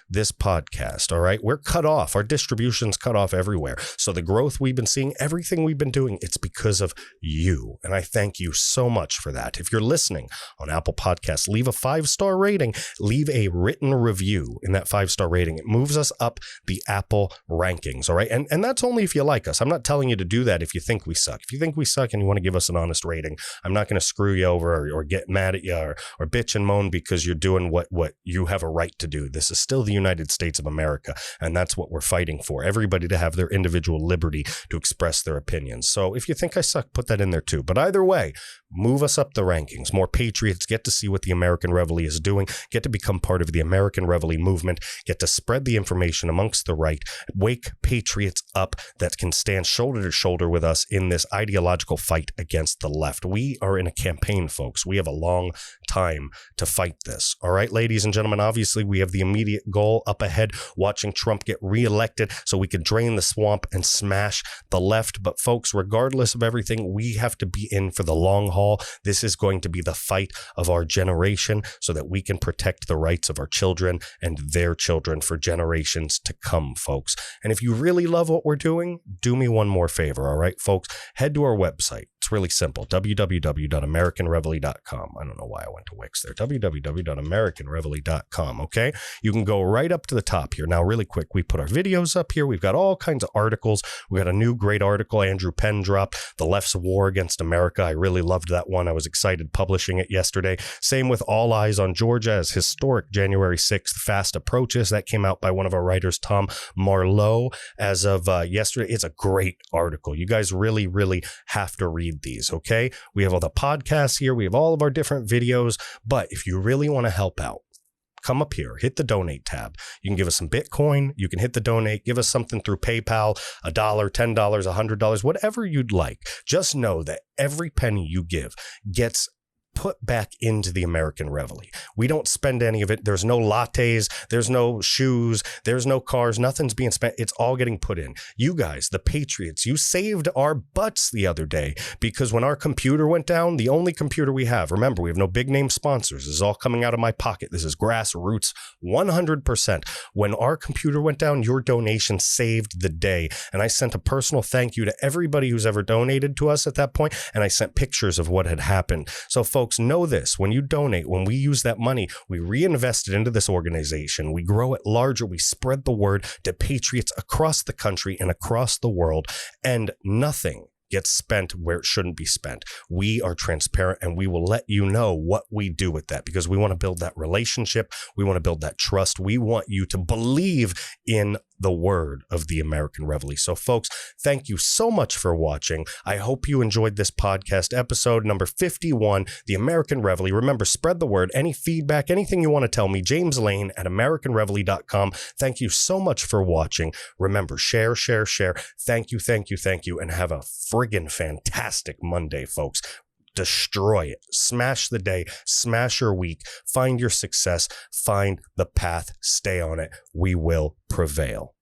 this podcast. All right. We're cut off. Our distribution's cut off everywhere. So the growth we've been seeing, everything we've been doing, it's because of you. And I thank you so much for that. If you're listening on Apple Podcasts, leave a 5-star rating, leave a written review in that 5-star rating. It moves us up the Apple rankings. All right. And that's only if you like us. I'm not telling you to do that if you think we suck. If you think we suck and you want to give us an honest rating, I'm not going to screw you over or get mad at you or bitch and moan because you're doing what you have a right to do. This is still the United States of America, and that's what we're fighting for. Everybody to have their individual liberty to express their opinions. So if you think I suck, put that in there too. But either way, move us up the rankings. More Patriots get to see what the American Reveille is doing, get to become part of the American Reveille movement, get to spread the information amongst the right, wake Patriots up that can stand shoulder to shoulder with us in this ideological fight against the left. We are in a campaign, folks. We have a long time to fight this. All right, ladies and gentlemen, obviously we have the immediate goal up ahead, watching Trump get reelected so we can drain the swamp and smash the left. But folks, regardless of everything, we have to be in for the long haul. This is going to be the fight of our generation so that we can protect the rights of our children and their children for generations to come, folks. And if you really love what we're doing, do me one more favor. All right, folks, head to our website. It's really simple. www.americanreveille.com. I don't know why I went to Wix there. www.americanreveille.com. Okay. You can go right up to the top here. Now, really quick, we put our videos up here. We've got all kinds of articles. We got a new great article Andrew Penn dropped, The Left's War Against America. I really loved that one. I was excited publishing it yesterday. Same with All Eyes on Georgia as historic January 6th fast approaches. That came out by one of our writers, Tom Marlowe, as of yesterday. It's a great article. You guys really, really have to read these. Okay. We have all the podcasts here. We have all of our different videos. But if you really want to help out, come up here, hit the donate tab. You can give us some Bitcoin. You can hit the donate, give us something through PayPal, $1, $10, $100, whatever you'd like. Just know that every penny you give gets put back into the American Reveille. We don't spend any of it. There's no lattes. There's no shoes. There's no cars. Nothing's being spent. It's all getting put in. You guys, the Patriots, you saved our butts the other day because when our computer went down, the only computer we have, remember, we have no big name sponsors. This is all coming out of my pocket. This is grassroots 100%. When our computer went down, your donation saved the day. And I sent a personal thank you to everybody who's ever donated to us at that point. And I sent pictures of what had happened. So folks, folks, know this. When you donate, when we use that money, we reinvest it into this organization. We grow it larger. We spread the word to patriots across the country and across the world, and nothing gets spent where it shouldn't be spent. We are transparent, and we will let you know what we do with that, because we want to build that relationship. We want to build that trust. We want you to believe in the word of the American Reveille. So folks, thank you so much for watching. I hope you enjoyed this podcast, episode number 51, the American Reveille. Remember, spread the word. Any feedback, anything you want to tell me, James Lane at AmericanReveille.com. Thank you so much for watching. Remember, share, share, share. Thank you, thank you, thank you, and have a friggin' fantastic Monday, folks. Destroy it. Smash the day. Smash your week. Find your success. Find the path. Stay on it. We will prevail.